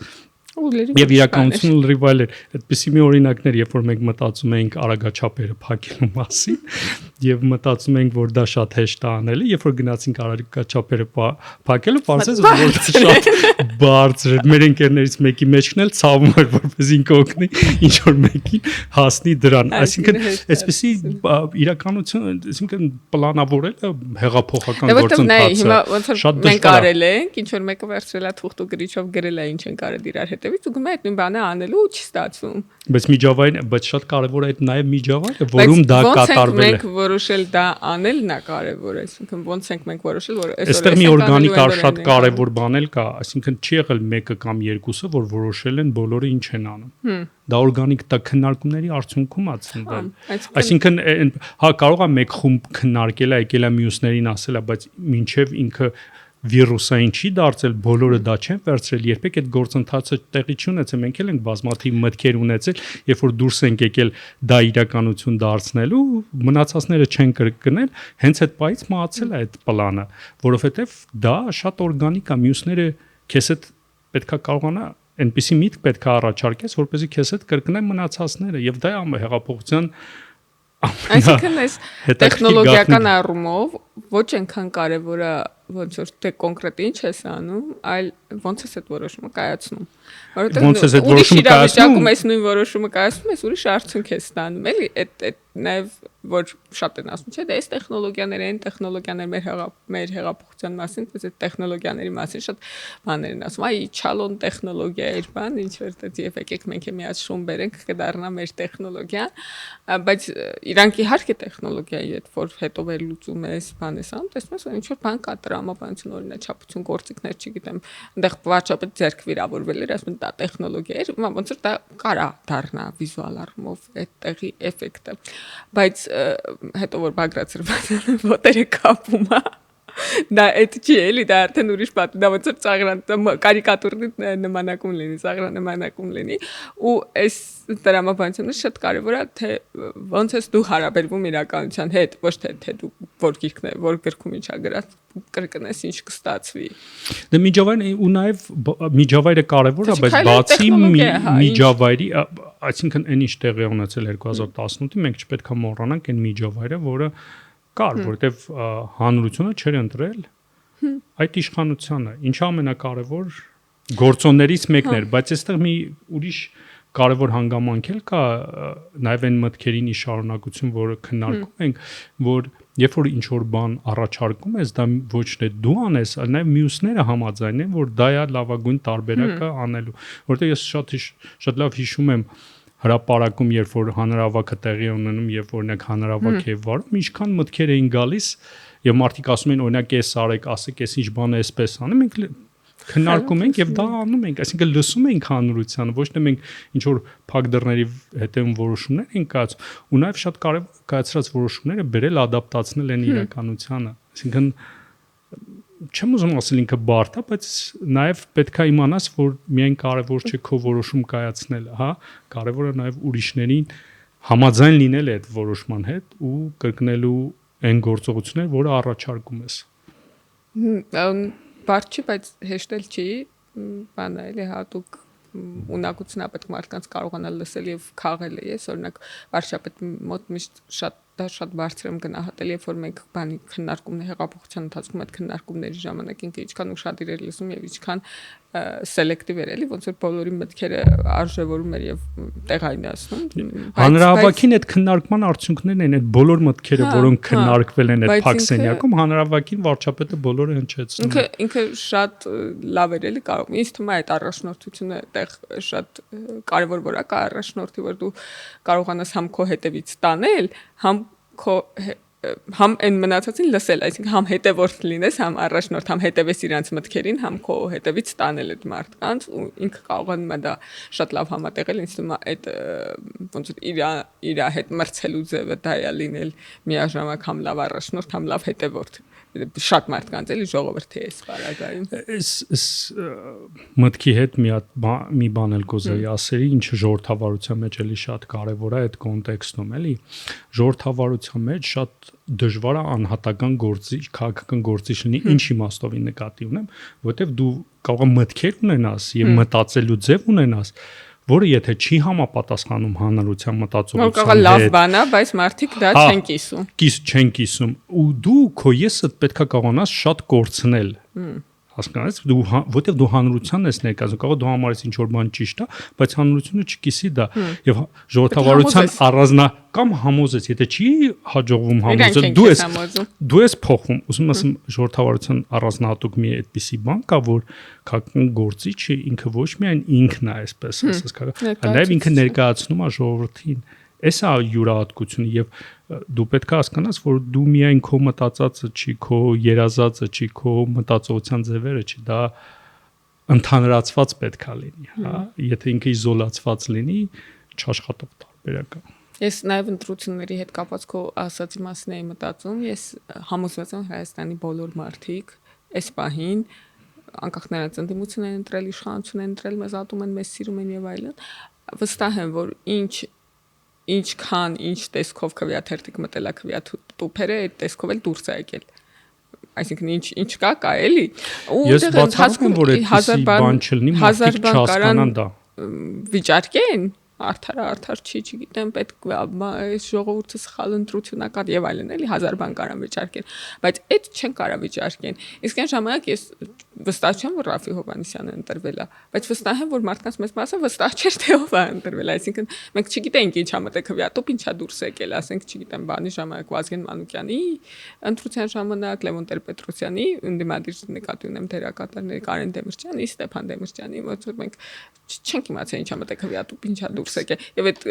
եւ իրականությունը լրիվ այլ էր։ Այդպիսի մի օրինակներ, երբ որ մենք մտածում էինք արագաչափերը փակելու մասին եւ մտածում էինք, որ դա շատ հեշտ է անելը, երբ որ գնացինք արագաչափերը փակելու, բացեց որ շատ բարձր էր։ Մեր ընկերներից մեկի մեջն էլ ցավում էր, որպես ինքը օգնի ինչ որ մեկին հասնի դրան։ Այսինքն այսպիսի իրականություն, այսինքն պլանավորելը հեղափոխական գործընթաց է։ Շատ դժվար է։ Մենք արել ենք, ինչ որ մեկը վերցրել է թուղթ ու գրիչով գրել է ինչ են կարել իրար հետ ու գնում է այդ նույն բանը անելու ու չի ստացվում։ Բայց շատ կարևոր է այդ նաև միջավայրը, որում դա կատարվել է։ Մենք որոշել դա անելն է կարևոր, այսինքն ոնց ենք մենք որոշել, որ այսօր մի օրգանիկ շատ կարևոր բան էլ կա, այսինքն չի եղել մեկը կամ երկուսը, որ որոշել են բոլորը ինչ են անում։ Դա օրգանիկ դա քննարկումների արդյունքում է ծնվել։ Այսինքն հա կարող է մեկ խումբ քննարկել է, եկել է մյուսներին ասել է, բայց մինչև ինքը վիրուսային չի դարձել, բոլորը դա չեն վերցրել, երբեք այդ գործընթացը տեղի չունեցել, մենք էլ ենք բազմաթիվ մտքեր ունեցել, երբ որ դուրս ենք եկել դա իրականություն դարձնելու, մնացածները չեն կրկնել, հենց այդ պայից մահացել է այդ պլանը, որովհետև դա շատ օրգանիկ է, մյուսները քեզ հետ պետքա կարողանա այնպիսի միտք պետքա առաջարկես, որպեսզի քեզ հետ կրկնեն մնացածները, եւ դա է հեղափոխության այսինքն այս տեխնոլոգիական առումով ոչ այնքան կարևոր է ոնց որ դե կոնկրետ ինչ ես անում, այլ ոնց ես այդ որոշումը կայացնում։ Որովհետեւ ուրիշ իրավիճակում ես նույն որոշումը կայացնում ես, ուրիշ արդյունք ես ստանում, էլի, այդ նաև որ շատ են ասում, չէ՞, դե այս տեխնոլոգիաներ մեր հեղափոխության մասին, այս տեխնոլոգիաների մասին շատ բաներ են ասում, այ չալոն տեխնոլոգիա էր, բան, ինչ որ դա եւ եկեք մենք միած շուն բերենք, կդառնա մեր տեխնոլոգիան, բայց իրանք իհարկե տեխնոլոգիայի հետ որ հետո վերլուծում ես, բան ես անում, տեսնում ես, որ ինչ որ բան կա տրամաբանություն, օրինաչափություն, գործիքներ, չգիտեմ, այնտեղ վարչապետ ձեռք վիրավորվել էր, ասում են դա տեխնոլոգիա էր, ոնց որ դա կարա դառնա վիզուալ առումով այդտեղի էֆեկտը, բայց հետո որ բագրացրված ոտերը կապում է դա այդ չի էլի դա արդեն ուրիշ բան դա ոնց որ ծաղրան կարիկատուրի նմանակում լինի ծաղրան նմանակում լինի ու այս դրամաբանությունը շատ կարևոր է թե ոնց ես դու հարաբերվում իրականության հետ ոչ թե դու որ գիրքն է որ գրքում ինչա գրած կրկնես ինչ կստացվի դե միջավայրն ու նաև միջավայրը կարևոր է բայց բացի միջավայրի այսինքն այն ինչ տեղի ունեցել 2018-ին մենք չպետք է մոռանանք այն միջավայրը որը կար, որովհետև հանրությունը չէր ընտրել այդ իշխանությանը, ինչը ամենակարևոր գործոններից մեկն էր, բայց այստեղ մի ուրիշ կարևոր հանգամանք էլ կա, նաև այն մտքերին շարունակություն, որը քննարկում ենք, որ երբ որ ինչ որ բան առաջարկում ես, դա ոչ թե դու անես, այլ նաև մյուսները համաձայնեն, որ դա է լավագույն տարբերակը անելու, որովհետև ես շատ լավ հիշում եմ հրապարակում, երբ որ հանրահավաքը տեղի ունենում, երբ օրինակ հանրահավաք է վարում, ինչքան մտքեր էին գալիս, եւ մարդիկ ասում են օրինակ էս արեք, ասեք էս ինչ բան է այսպես անում, մենք քննարկում ենք եւ դա անում ենք, այսինքն լսում ենք հանրությանը, ոչ թե մենք ինչ որ փակ դռների հետևում որոշումներ ենք կայացում, ու նաեւ շատ կարեւոր կայացրած որոշումները բերել ադապտացնել են իրականությանը, այսինքն չեմ ուզում ասել ինքը բարդ է, բայց նաեւ պետքա իմանաս, որ միայն կարեւոր չէ քո որոշում կայացնելը, հա, կարեւորը նաեւ ուրիշներին համաձայն լինել է այդ որոշման հետ ու կրկնելու այն գործողությունները, որը առաջարկում ես։ Բարդ չի, բայց հեշտ էլ չի, բան է, էլի հատուկ ունակությունա պետք մարդկանց կարողանալ լսել եւ քաղել է, ես օրինակ վարչապետ մոտ միշտ շատ բարձր եմ գնահատել, երբ որ մենք բանի քննարկումներ հեղափոխության ընթացքում այդ քննարկումների ժամանակ ինքը ինչքան ուշադիր էր լսում եւ ինչքան սելեկտիվ էր, էլի ոնց որ բոլորի մտքերը արժևորում էր եւ տեղայնացնում։ Հանրահավաքին այդ քննարկման արդյունքներն են այդ բոլոր մտքերը, որոնք քննարկվել են այդ փակսենյակում, հանրահավաքին վարչապետը բոլորը հնչեցնում։ Ինքը շատ լավ էր, էլի կարող։ Ինձ թվում է այդ առաջնորդությունը այդտեղ շատ կարեւոր որ է կա առաջնորդի, որ դու կարողանաս համ քո հետևից տանել, համ այն մնացածին լսել, այսինքն համ հետևորդ լինես, համ առաջնորդ, համ հետևես իրանց մտքերին, համ քո հետևից տանել այդ մարդկանց ու ինքը կարողանում է դա շատ լավ համատեղել, ինձ թվում է այդ ոնց որ իր հետ մրցելու ձևը դա է լինել միաժամանակ համ լավ առաջնորդ, համ լավ հետևորդ։ Շատ մարդկանց էլի ժողովրդի է սպարագայում։ Այս մտքի հետ մի բան էլ գոզեի ասերի, ինչը ժողովրդավարության մեջ էլի շատ կարևոր է այդ կոնտեքստում, էլի։ Ժողովրդավարության մեջ շատ դժվար է անհատական գործիչ, քաղաքական գործիչ լինի, ինչ իմաստով նկատի ունեմ, որովհետև դու կարող ես մտքեր ունենաս եւ մտածելու ձև ունենաս, որը եթե չի համապատասխանում հանրության մտածողության հետ, կարող լավ բան է, բայց մարդիկ դա չեն կիսում։ Չեն կիսում, ու դու քո եսդ պետքա կարողանաս շատ կորցնել։ Հասկանաս, որտեվ դու հանրությանն ես ներկայացնում, կարող դու համարես ինչ որ բան ճիշտ է, բայց հանրությունը չկիսի դա, եւ ժողովրդավարության առանձնա կամ համոզես, եթե չի հաջողվում համոզել, դու ես փոխում, ուզում ասեմ ժողովրդավարության առանձնահատուկ մի այդպիսի բան կա, որ քաղաքական գործիչը ինքը ոչ միայն ինքն է, այսպես ասած, այլ նաեւ ինքը ներկայացնում է ժողովրդին։ Էս է յուրահատկությունը եւ դու պետք է հասկանաս, որ դու միայն քո մտածածը չի, քո երազածը չի, քո մտածողության ձևերը չի, դա ընդհանրացված պետք է լինի, հա, եթե ինքը իզոլացված լինի, չաշխատող տարբերակ է։ Ես նաև ընտրությունների հետ կապված քո ասացի մասն էի մտածում, ես համոզված եմ Հայաստանի բոլոր մարդիկ այս պահին անկախ նրանց ընդդիմություն են ընտրել, իշխանություն են ընտրել, մեզ ատում են, մեզ սիրում են եւ այլն, վստահ եմ, որ ինչքան ինչ տեսքով քվեաթերթիկ մտելա քվեաթուփերը այդ տեսքով էլ դուրս է եկել, այսինքն ինչ կա էլի, ու ես բացառում որ այդպիսի բան չլինի, մարդիկ չհասկանան դա վիճարկեն արդար չի, չգիտեմ, պետք է ժողովուրդը սխալ ընտրություն ա կա եւ այլն, էլի 1000 բան կարան վիճարկեն, բայց այդ չեն կարա վիճարկեն։ Իսկ այն ժամանակ ես վստահ չեմ, որ Ռաֆի Հովհաննիսյանը ընտրվել է, բայց վստահ եմ, որ մարդկանց մեծ մասը վստահ չէր, թե ով է ընտրվել, այսինքն մենք չգիտենք ինչ ա մտել քվեատուփ, ինչա դուրս եկել, ասենք, չգիտեմ, բանի ժամանակ Վազգեն Մանուկյանի ընտրության ժամանակ, Լևոն Տեր-Պետրոսյանի, ընդդիմադիր նկատի ունեմ դերակատարների Կարեն Դեմիրճյանի, Ստեփան Դեմիրճյանի, ոնց որ մենք չենք իմացել ինչա մտել քվեատուփ, ինչա դուրս եկել, եւ այդ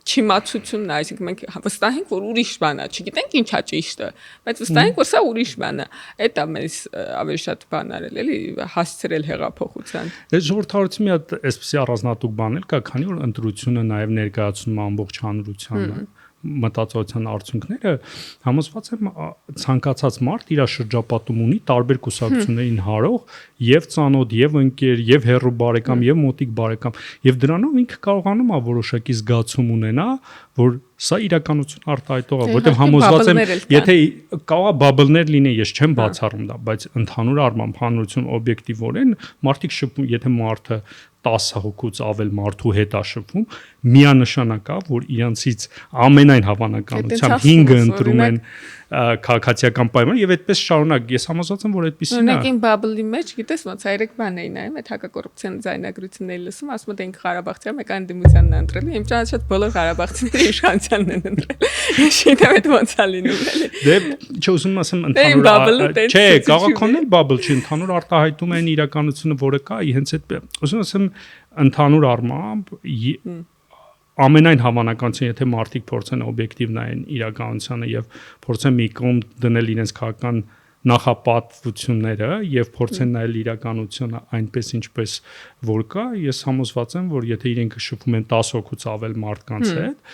չիմացությունն է, այսինքն մենք վստահ ենք, որ ուրիշ բան է, չգիտենք ինչա ճիշտը, բայց վստահ ենք, որ սա ուրիշ բան է, այդ է մեզ ավելի շատ բան արել, էլի հասցրել հեղափոխության։ Այս ժողովրդավարության մի հատ այսպեսի առանձնահատուկ բան էլ կա, քանի որ ընտրությունը նաև ներկայացնում ամբողջ հանրությանը մտածողության արդյունքները, համոզված եմ ցանկացած մարդ իր շրջապատում ունի տարբեր կուսակցություններին հարող եւ ծանոթ եւ ընկեր եւ հերո բարեկամ եւ մոտիկ բարեկամ եւ դրանով ինքը կարողանում է որոշակի զգացում ունենա, որ սա իրականություն արտահայտող է, որտեղ համոզված եմ, եթե կարող է բաբլներ լինի, ես չեմ բացառում դա, բայց ընդհանուր առմամբ հանրություն օբյեկտիվորեն մարդիկ շփում, եթե մարդը 10 հոգուց ավել մարդու հետ է շփվում, միանշանակ է, որ իրանցից ամենայն հավանականությամբ 5-ը ընտրում են քաղաքացիական պայման եւ այդպես շարունակ։ Ես համոզված եմ, որ այդպեսին է։ Օրինակ ին բաբլի մեջ, գիտես ոնց այրեք բան էին նայում, այդ հակակոռուպցիոն ձայնագրությունների լսում, ասում են ինքը Ղարաբաղցիան մեկ անդիմությանն է ընտրել, իմ ճանաչած բոլոր ղարաբաղցիները իշխանությանն են ընտրել։ Ես չգիտեմ այդ ոնց է լինում, էլի։ Դե չուզում ասեմ ընդհանուր չէ, քաղաքոնն էլ բաբլ չի, ընդհանուր արտահայտում են իրականությունը, որը կա, հենց այդ ուզում ասեմ ընդհանուր առմամբ ամենայն հավանականություն, եթե մարդիկ փորձեն օբյեկտիվ նայեն իրականությանը եւ փորձեն մի կողմ դնել իրենց քաղաքական նախապատվությունները եւ փորձեն նայել իրականությունը այնպես ինչպես որ կա, ես համոզված եմ, որ եթե իրենք շփվում են 10 հոգուց ավել մարդկանց հետ,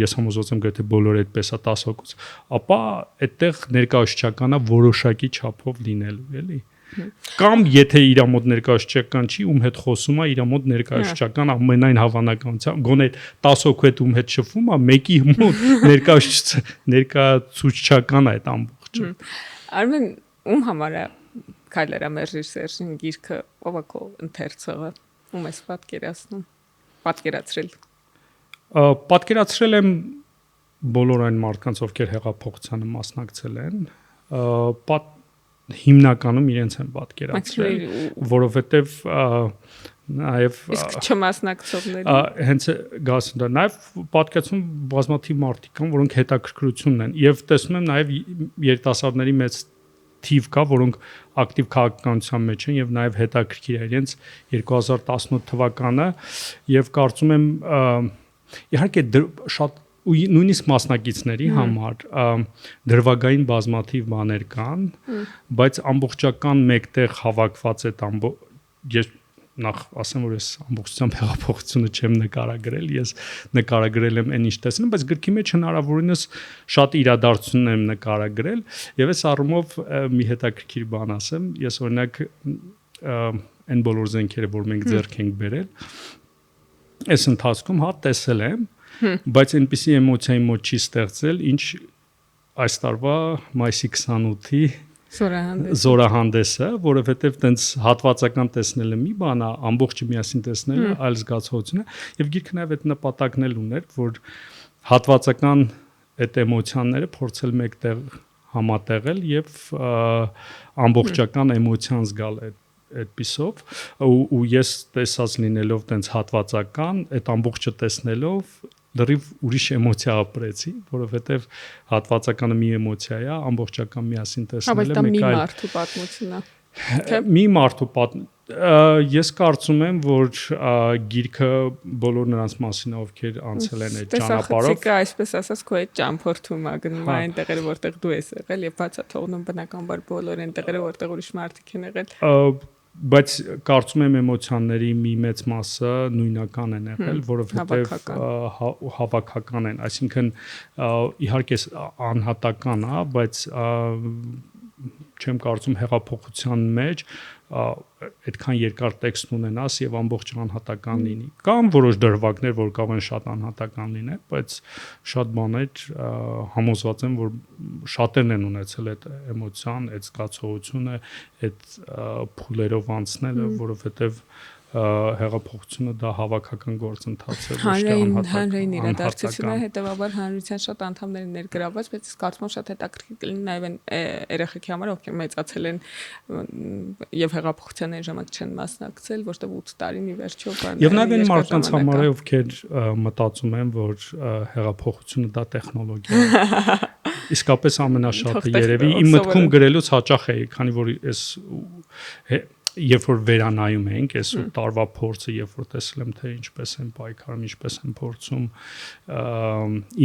ես համոզված եմ գրեթե բոլորը այդպես է 10 հոգուց, ապա այդտեղ ներկայացուցչականը որոշակի չափով լինելու էլի։ Կամ եթե իր մոտ ներկայացուցչական չի, ում հետ խոսում է, իր մոտ ներկայացուցչական ամենայն հավանականությամբ գոնե 10 հոգու հետ ում հետ շփվում է, մեկի մոտ ներկայացուցչական է այդ ամբողջը։ Արմեն, ում համար է Քայլերա Մերժիր Սերժին գիրքը, ով է քո ընթերցողը, ում ես պատկերացրել։ Պատկերացրել եմ բոլոր այն մարդկանց, ովքեր հեղափոխությանը մասնակցել են, հիմնականում իրենց են պատկերացրել, որովհետև նաև իսկ չմասնակցողների հենց գասն դա նաև պատկերացում բազմաթիվ մարդիկ կան, որոնք հետաքրքրություն են եւ տեսնում եմ նաև երիտասարդների մեծ թիվ կա, որոնք ակտիվ քաղաքականության մեջ են եւ նաև հետաքրքիր է իրենց 2018 թվականը եւ կարծում եմ իհարկե շատ ու նույնիսկ մասնակիցների համար դրվագային բազմաթիվ բաներ կան, բայց ամբողջական մեկտեղ հավաքված այդ ես նախ ասեմ, որ ես ամբողջությամբ հեղափոխությունը չեմ նկարագրել, ես նկարագրել եմ այն ինչ տեսնում, բայց գրքի մեջ հնարավորինս շատ իրադարձություններ եմ նկարագրել եւ այս առումով մի հետաքրքիր բան ասեմ, ես օրինակ այն բոլոր զենքերը, որ մենք ձեռք ենք բերել, այս ընթացքում տեսել եմ, բայց այնպիսի էմոցիայի մոտ չի ստեղծել, ինչ այս տարվա մայիսի 28-ի զորահանդեսը, որովհետև տենց հատվածական տեսնելը մի բան է, ամբողջը միասին տեսնելը այլ զգացողություն է, եւ գիրքը նաև այդ նպատակն էլ ուներ, որ հատվածական այդ էմոցիաները փորձել մեկտեղ համատեղել եւ ամբողջական էմոցիան զգալ այդպիսով ու ես տեսած լինելով տենց հատվածական այդ ամբողջը տեսնելով դեռիվ ուրիշ էմոցիա ապրեցի, որովհետև հատվածականը մի էմոցիա է, ամբողջական միասին տեսնելը մեկ այլ մարդու պատմություն է։ Մի մարդու ես կարծում եմ, որ գիրքը բոլոր նրանց մասին է, ովքեր անցել են այդ ճանապարհով։ Տեսախցիկը այսպես ասած քո այդ ճամփորդում է գնում այն տեղերը, որտեղ դու ես եղել եւ բացա թողնում բնականաբար բոլոր այն տեղերը, որտեղ ուրիշ մարդիկ են եղել։ Բայց կարծում եմ էմոցիաների մի մեծ մասը նույնական են եղել, որովհետև հավաքական են, այսինքն իհարկե անհատական է, բայց չեմ կարծում հեղափոխության մեջ այդքան երկար տեքստ ունենաս եւ ամբողջ անհատական լինի։ Կան որոշ դրվագներ, որ կարող են շատ անհատական լինել, բայց շատ բաներ համոզված եմ, որ շատերն են ունեցել այդ էմոցիան, այդ զգացողությունը, այդ փուլերով անցնելը, որովհետեւ հեղափոխությունը դա հավաքական գործընթաց է, ոչ թե հանրային իրադարձություն է, հետեւաբար հանրության շատ անդամներ են ներգրավված, բայց ես կարծում եմ շատ հետաքրքիր կլինի նաև այն երեխեքի համար, ովքեր մեծացել են եւ հեղափոխության այն ժամանակ չեն մասնակցել, որտեղ 8 տարին ի վերջո բան։ Եվ նաև այն մարդկանց համար է, ովքեր մտածում են, որ հեղափոխությունը դա տեխնոլոգիա է։ Իսկապես ամենաշատը երևի իմ մտքում գրելուց հաճախ է, քանի որ ես երբ որ վերանայում ենք այս տարվա փորձը, երբ որ տեսել եմ թե ինչպես են պայքարում, ինչպես են փորձում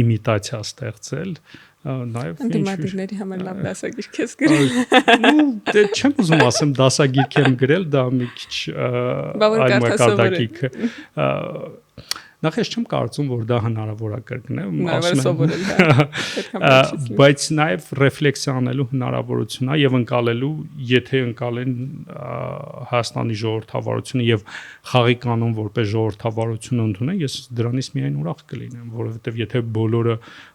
իմիտացիա ստեղծել, նաև դիմադիրների համար լավ դասագիրք ես գրել։ Դե չեմ ուզում ասեմ դասագիրք եմ գրել, դա մի քիչ այլ մակարդակի։ Նախ ես չեմ կարծում, որ դա հնարավոր է կրկնել, բայց նաև ռեֆլեքսիա անելու հնարավորություն է եւ ընկալելու, եթե ընկալեն Հայաստանի ժողովրդավարությունը եւ խաղի կանոն որպես ժողովրդավարություն ընդունեն, ես դրանից միայն ուրախ կլինեմ, որովհետեւ եթե բոլոր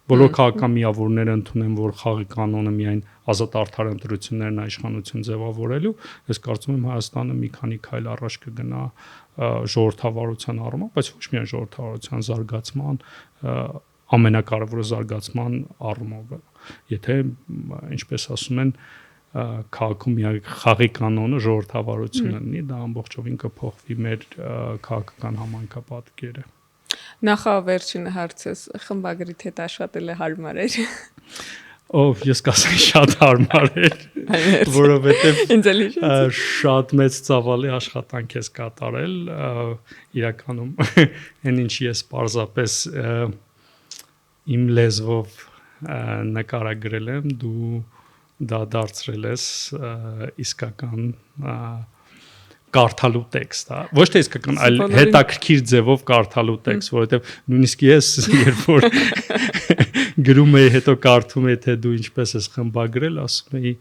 քաղաքական միավորները ընդունեն, որ խաղի կանոնը միայն ազատ արդար ընտրություններն իշխանություն ձևավորելու, ես կարծում եմ Հայաստանը մի քանի քայլ առաջ կգնա ժողովրդավարության առումով, բայց ոչ միայն ժողովրդավարության զարգացման ամենակարևորը զարգացման առումով է։ Եթե ինչպես ասում են քաղաքում խաղի կանոնը ժողովրդավարությունը լինի, դա ամբողջովին կփոխվի մեր քաղաքական համայնքապատկերը։ Նախավերջին հարցս խմբագրիթ հետ աշխատելը հարմար էր։ Ով ես կասեի շատ հարմար էր, որովհետև շատ մեծ ծավալի աշխատանք ես կատարել, իրականում այն ինչ ես պարզապես իմ լեզվով նկարագրել եմ, դու դա դարձրել ես իսկական կարդալու տեքստ, հա, ոչ թե իսկական, այլ հետաքրքիր ձևով կարդալու տեքստ, որովհետև նույնիսկ ես երբ որ գրում էի, հետո կարդում էի, թե դու ինչպես ես խմբագրել, ասում էի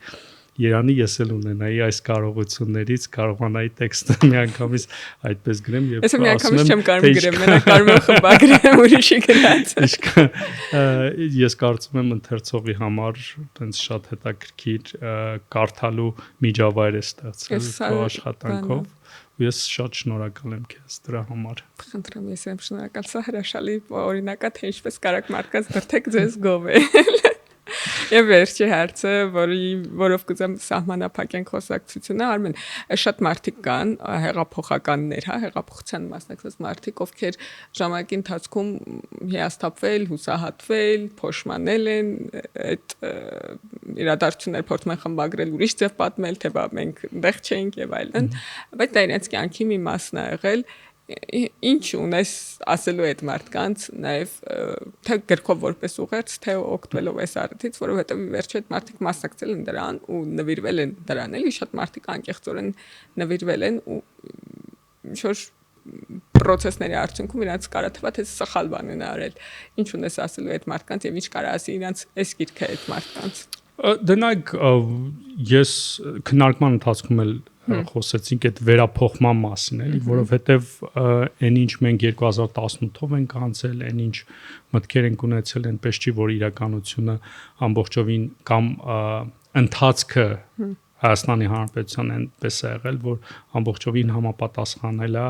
Երանի ես էլ ունենայի այս կարողություններից, կարողանայի տեքստը միանգամից այդպես գրեմ եւ ասում եմ, ես միանգամից չեմ կարող գրեմ, մենակ կարող եմ խմբագրեմ ուրիշի գրած։ Ես կարծում եմ ընթերցողի համար տենց շատ հետաքրքիր կարդալու միջավայր է ստեղծել քո աշխատանքով։ Ես շատ շնորհակալ եմ քեզ դրա համար։ Խնդրեմ, ես եմ շնորհակալ, սա հրաշալի օրինակ է, թե ինչպես կարող մարդկանց դրթեք ձեզ գովել։ Եվ վերջի հարցը, որով կուզեմ սահմանափակենք խոսակցությունը, Արմեն, շատ մարդիկ կան, հեղափոխականներ, հա, հեղափոխության մասնակցած մարդիկ, ովքեր ժամանակի ընթացքում հիասթափվել, հուսահատվել, փոշմանել են, այդ իրադարձությունները փորձում են խմբագրել, ուրիշ ձև պատմել, թե բա մենք այնտեղ չենք եւ այլն, բայց դա իրենց կյանքի մի մասն է եղել։ Ինչ ունես ասելու այդ մարդկանց, նաև թե գրքով որպես ուղերձ, թե օգտվելով այս առիթից, որովհետև վերջի այդ մարդիկ մասնակցել են դրան ու նվիրվել են դրան, էլի շատ մարդիկ անկեղծորեն նվիրվել են ու ինչ-որ process-ների արդյունքում իրանց կարա թվա թե սխալ բան են արել։ Ինչ ունես ասելու այդ մարդկանց եւ ինչ կարա ասի իրանց այս գիրքը այդ մարդկանց։ Դրանք ես քննարկման ընթացքում էլ խոսեցինք այդ վերափոխման մասին, էլի, որովհետև այն ինչ մենք 2018-ով ենք անցել, այն ինչ մտքեր ենք ունեցել, այնպես չի, որ իրականությունը ամբողջովին կամ ընթացքը Հայաստանի Հանրապետության այնպես է եղել, որ ամբողջովին համապատասխանել է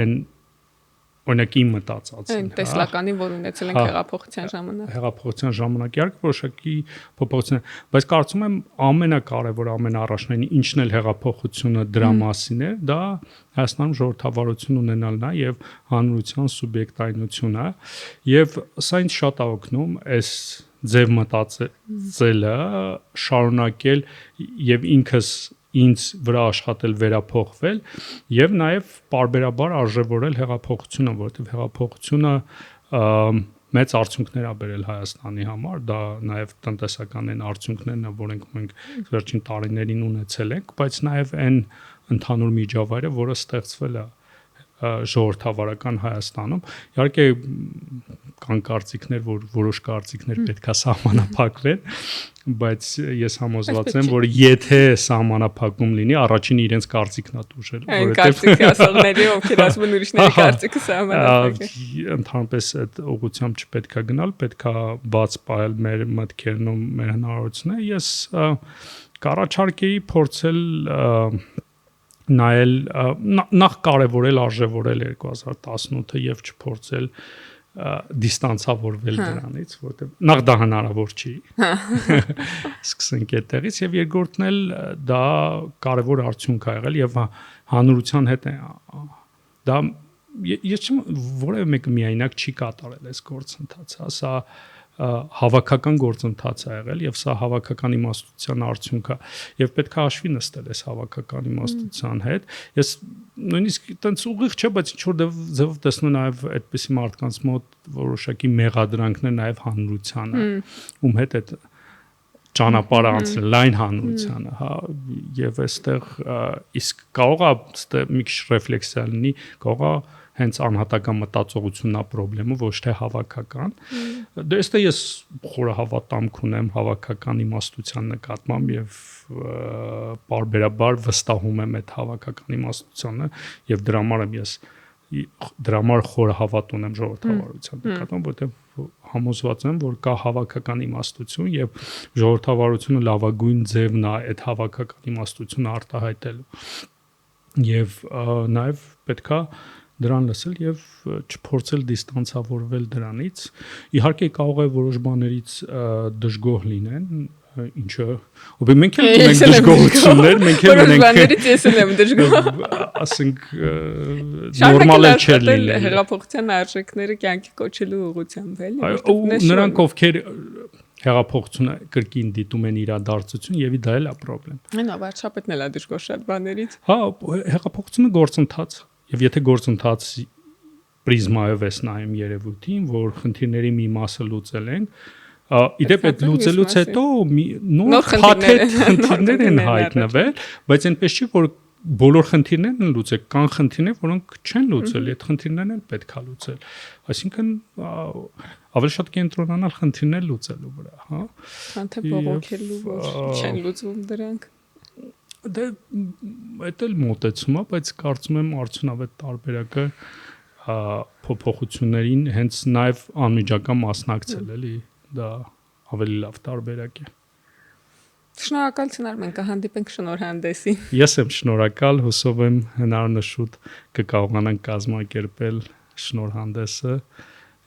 այն օրինակ իմ մտածածին, այն տեսլականին, որ ունեցել ենք հեղափոխության ժամանակ։ Հեղափոխության ժամանակ իհարկե որոշակի փոփոխություն, բայց կարծում եմ ամենակարևոր, ամենաառաջնային ինչն էլ հեղափոխությունը դրա մասին է, դա Հայաստանում ժողովրդավարություն ունենալն է եւ հանրության սուբյեկտայնությունը, եւ սա ինձ շատ է օգնում այս ձև մտածելը շարունակել եւ ինքս ինձ վրա աշխատել վերափոխվել եւ նաեւ պարբերաբար արժևորել հեղափոխությունը, որովհետեւ հեղափոխությունը մեծ արդյունքներ ա բերել Հայաստանի համար, դա նաեւ տնտեսական են արդյունքներն ա, որոնք մենք վերջին տարիներին ունեցել ենք, բայց նաեւ այն ընդհանուր միջավայրը, որը ստեղծվել է ժողովրդավարական Հայաստանում։ Իհարկե կան կարծիքներ, որ որոշ կարծիքներ պետքա սահմանափակվեն, բայց ես համոզված եմ, որ եթե սահմանափակում լինի, առաջին իրենց կարծիքն է դուժել, որովհետև կարծիքի ասողների, ովքեր ասում են ուրիշների կարծիքը սահմանափակել։ Ընդհանրապես այդ ուղղությամբ չպետքա գնալ, պետքա բաց պահել մեր մտքերն ու մեր հնարավորությունները։ Ես կառաջարկեի փորձել նայել նախ կարևորել արժևորել 2018-ը եւ չփորձել դիստանցավորվել դրանից, որովհետեւ նախ դա հնարավոր չի։ Սկսենք այդտեղից եւ երկրորդն էլ դա կարևոր արդյունք ա եղել եւ հանրության հետ է դա ես չեմ որևէ մեկը միայնակ չի կատարել այս գործընթացը, սա հավաքական գործընթաց է եղել եւ սա հավաքական իմաստության արդյունք է եւ պետք է հաշվի նստել այս հավաքական իմաստության հետ։ Ես նույնիսկ տենց ուղիղ չէ, բայց ինչ որ ձևով տեսնում նաեւ այդպիսի մարդկանց մոտ որոշակի մեղադրանքներ նաեւ հանրությանը, ում հետ այդ ճանապարհը անցնել լայն հանրությանը, հա, եւ այստեղ իսկ կարող է մի քիչ ռեֆլեքսիա լինի, կարող է հենց անհատական մտածողությունն է խնդրումը, ոչ թե հավաքական։ Դե այստեղ ես խորը հավատամք ունեմ հավաքական իմաստության նկատմամբ եւ պարբերաբար վստահում եմ այդ հավաքական իմաստությանը եւ դրա համար եմ ես դրա համար խորը հավատ ունեմ ժողովրդավարության նկատմամբ, որտեղ համոզված եմ, որ կա հավաքական իմաստություն եւ ժողովրդավարությունը լավագույն ձևն է այդ հավաքական իմաստությունը արտահայտելու։ Եվ նաեւ պետքա դրան լսել եւ չփորձել դիստանցավորվել դրանից։ Իհարկե կարող է որոշ բաներից դժգոհ լինեն, ինչը ովքեր մենք էլ ունենք դժգոհություններ, մենք էլ ունենք բաներից ես եմ դժգոհ, ասենք նորմալ է չէ լինել հեղափոխության արժեքները կյանքի կոչելու ուղղությամբ էլի, որտեղ նրանք ովքեր հեղափոխությունը կրկին դիտում են իրադարձություն եւ դա էլ է խնդրեմ։ Այնա վարչապետն էլ է դժգոհ շատ բաներից։ Հա, հեղափոխությունը գործընթաց եւ եթե գործընթաց պրիզմայով ես նայում երևույթին, որ խնդիրների մի մասը լուծել են, իդեպ այդ լուծելուց հետո նոր փաթեթ խնդիրներ են հայտնվել, բայց այնպես չի որ բոլոր խնդիրներն են լուծել, կան խնդիրներ, որոնք չեն լուծել, այդ խնդիրներն էլ պետք է լուծել։ Այսինքն ավելի շատ կենտրոնանալ խնդիրներ լուծելու վրա, հա։ Քան թե բողոքելու, որ չեն լուծվում դրանք։ Դե այդ էլ մոտեցում է, բայց կարծում եմ արդյունավետ տարբերակը փոփոխություններին հենց նաև անմիջական մասնակցել էլի, դա ավելի լավ տարբերակ է։ Շնորհակալություն Արմեն, կհանդիպենք շնորհանդեսին։ Ես եմ շնորհակալ, հուսով եմ հնարավորինս շուտ կկարողանանք կազմակերպել շնորհանդեսը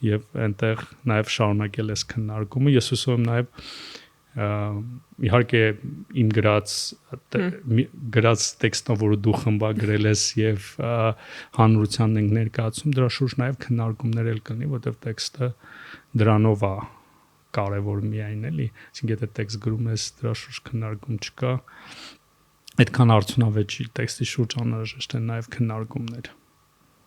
եւ այնտեղ նաեւ շարունակել այս քննարկումը։ Ես հուսով եմ նաեւ իհարկե իմ գրած տեքստը, որը դու խմբագրել ես եւ հանրությանն ենք ներկայացում, դրա շուրջ նաեւ քննարկումներ էլ կլինի, որտեղ տեքստը դրանով է կարևոր միայն էլի, այսինքն եթե տեքստ գրում ես, դրա շուրջ քննարկում չկա, այդքան արդյունավետ չի տեքստի շուրջ անհրաժեշտ են նաև քննարկումներ։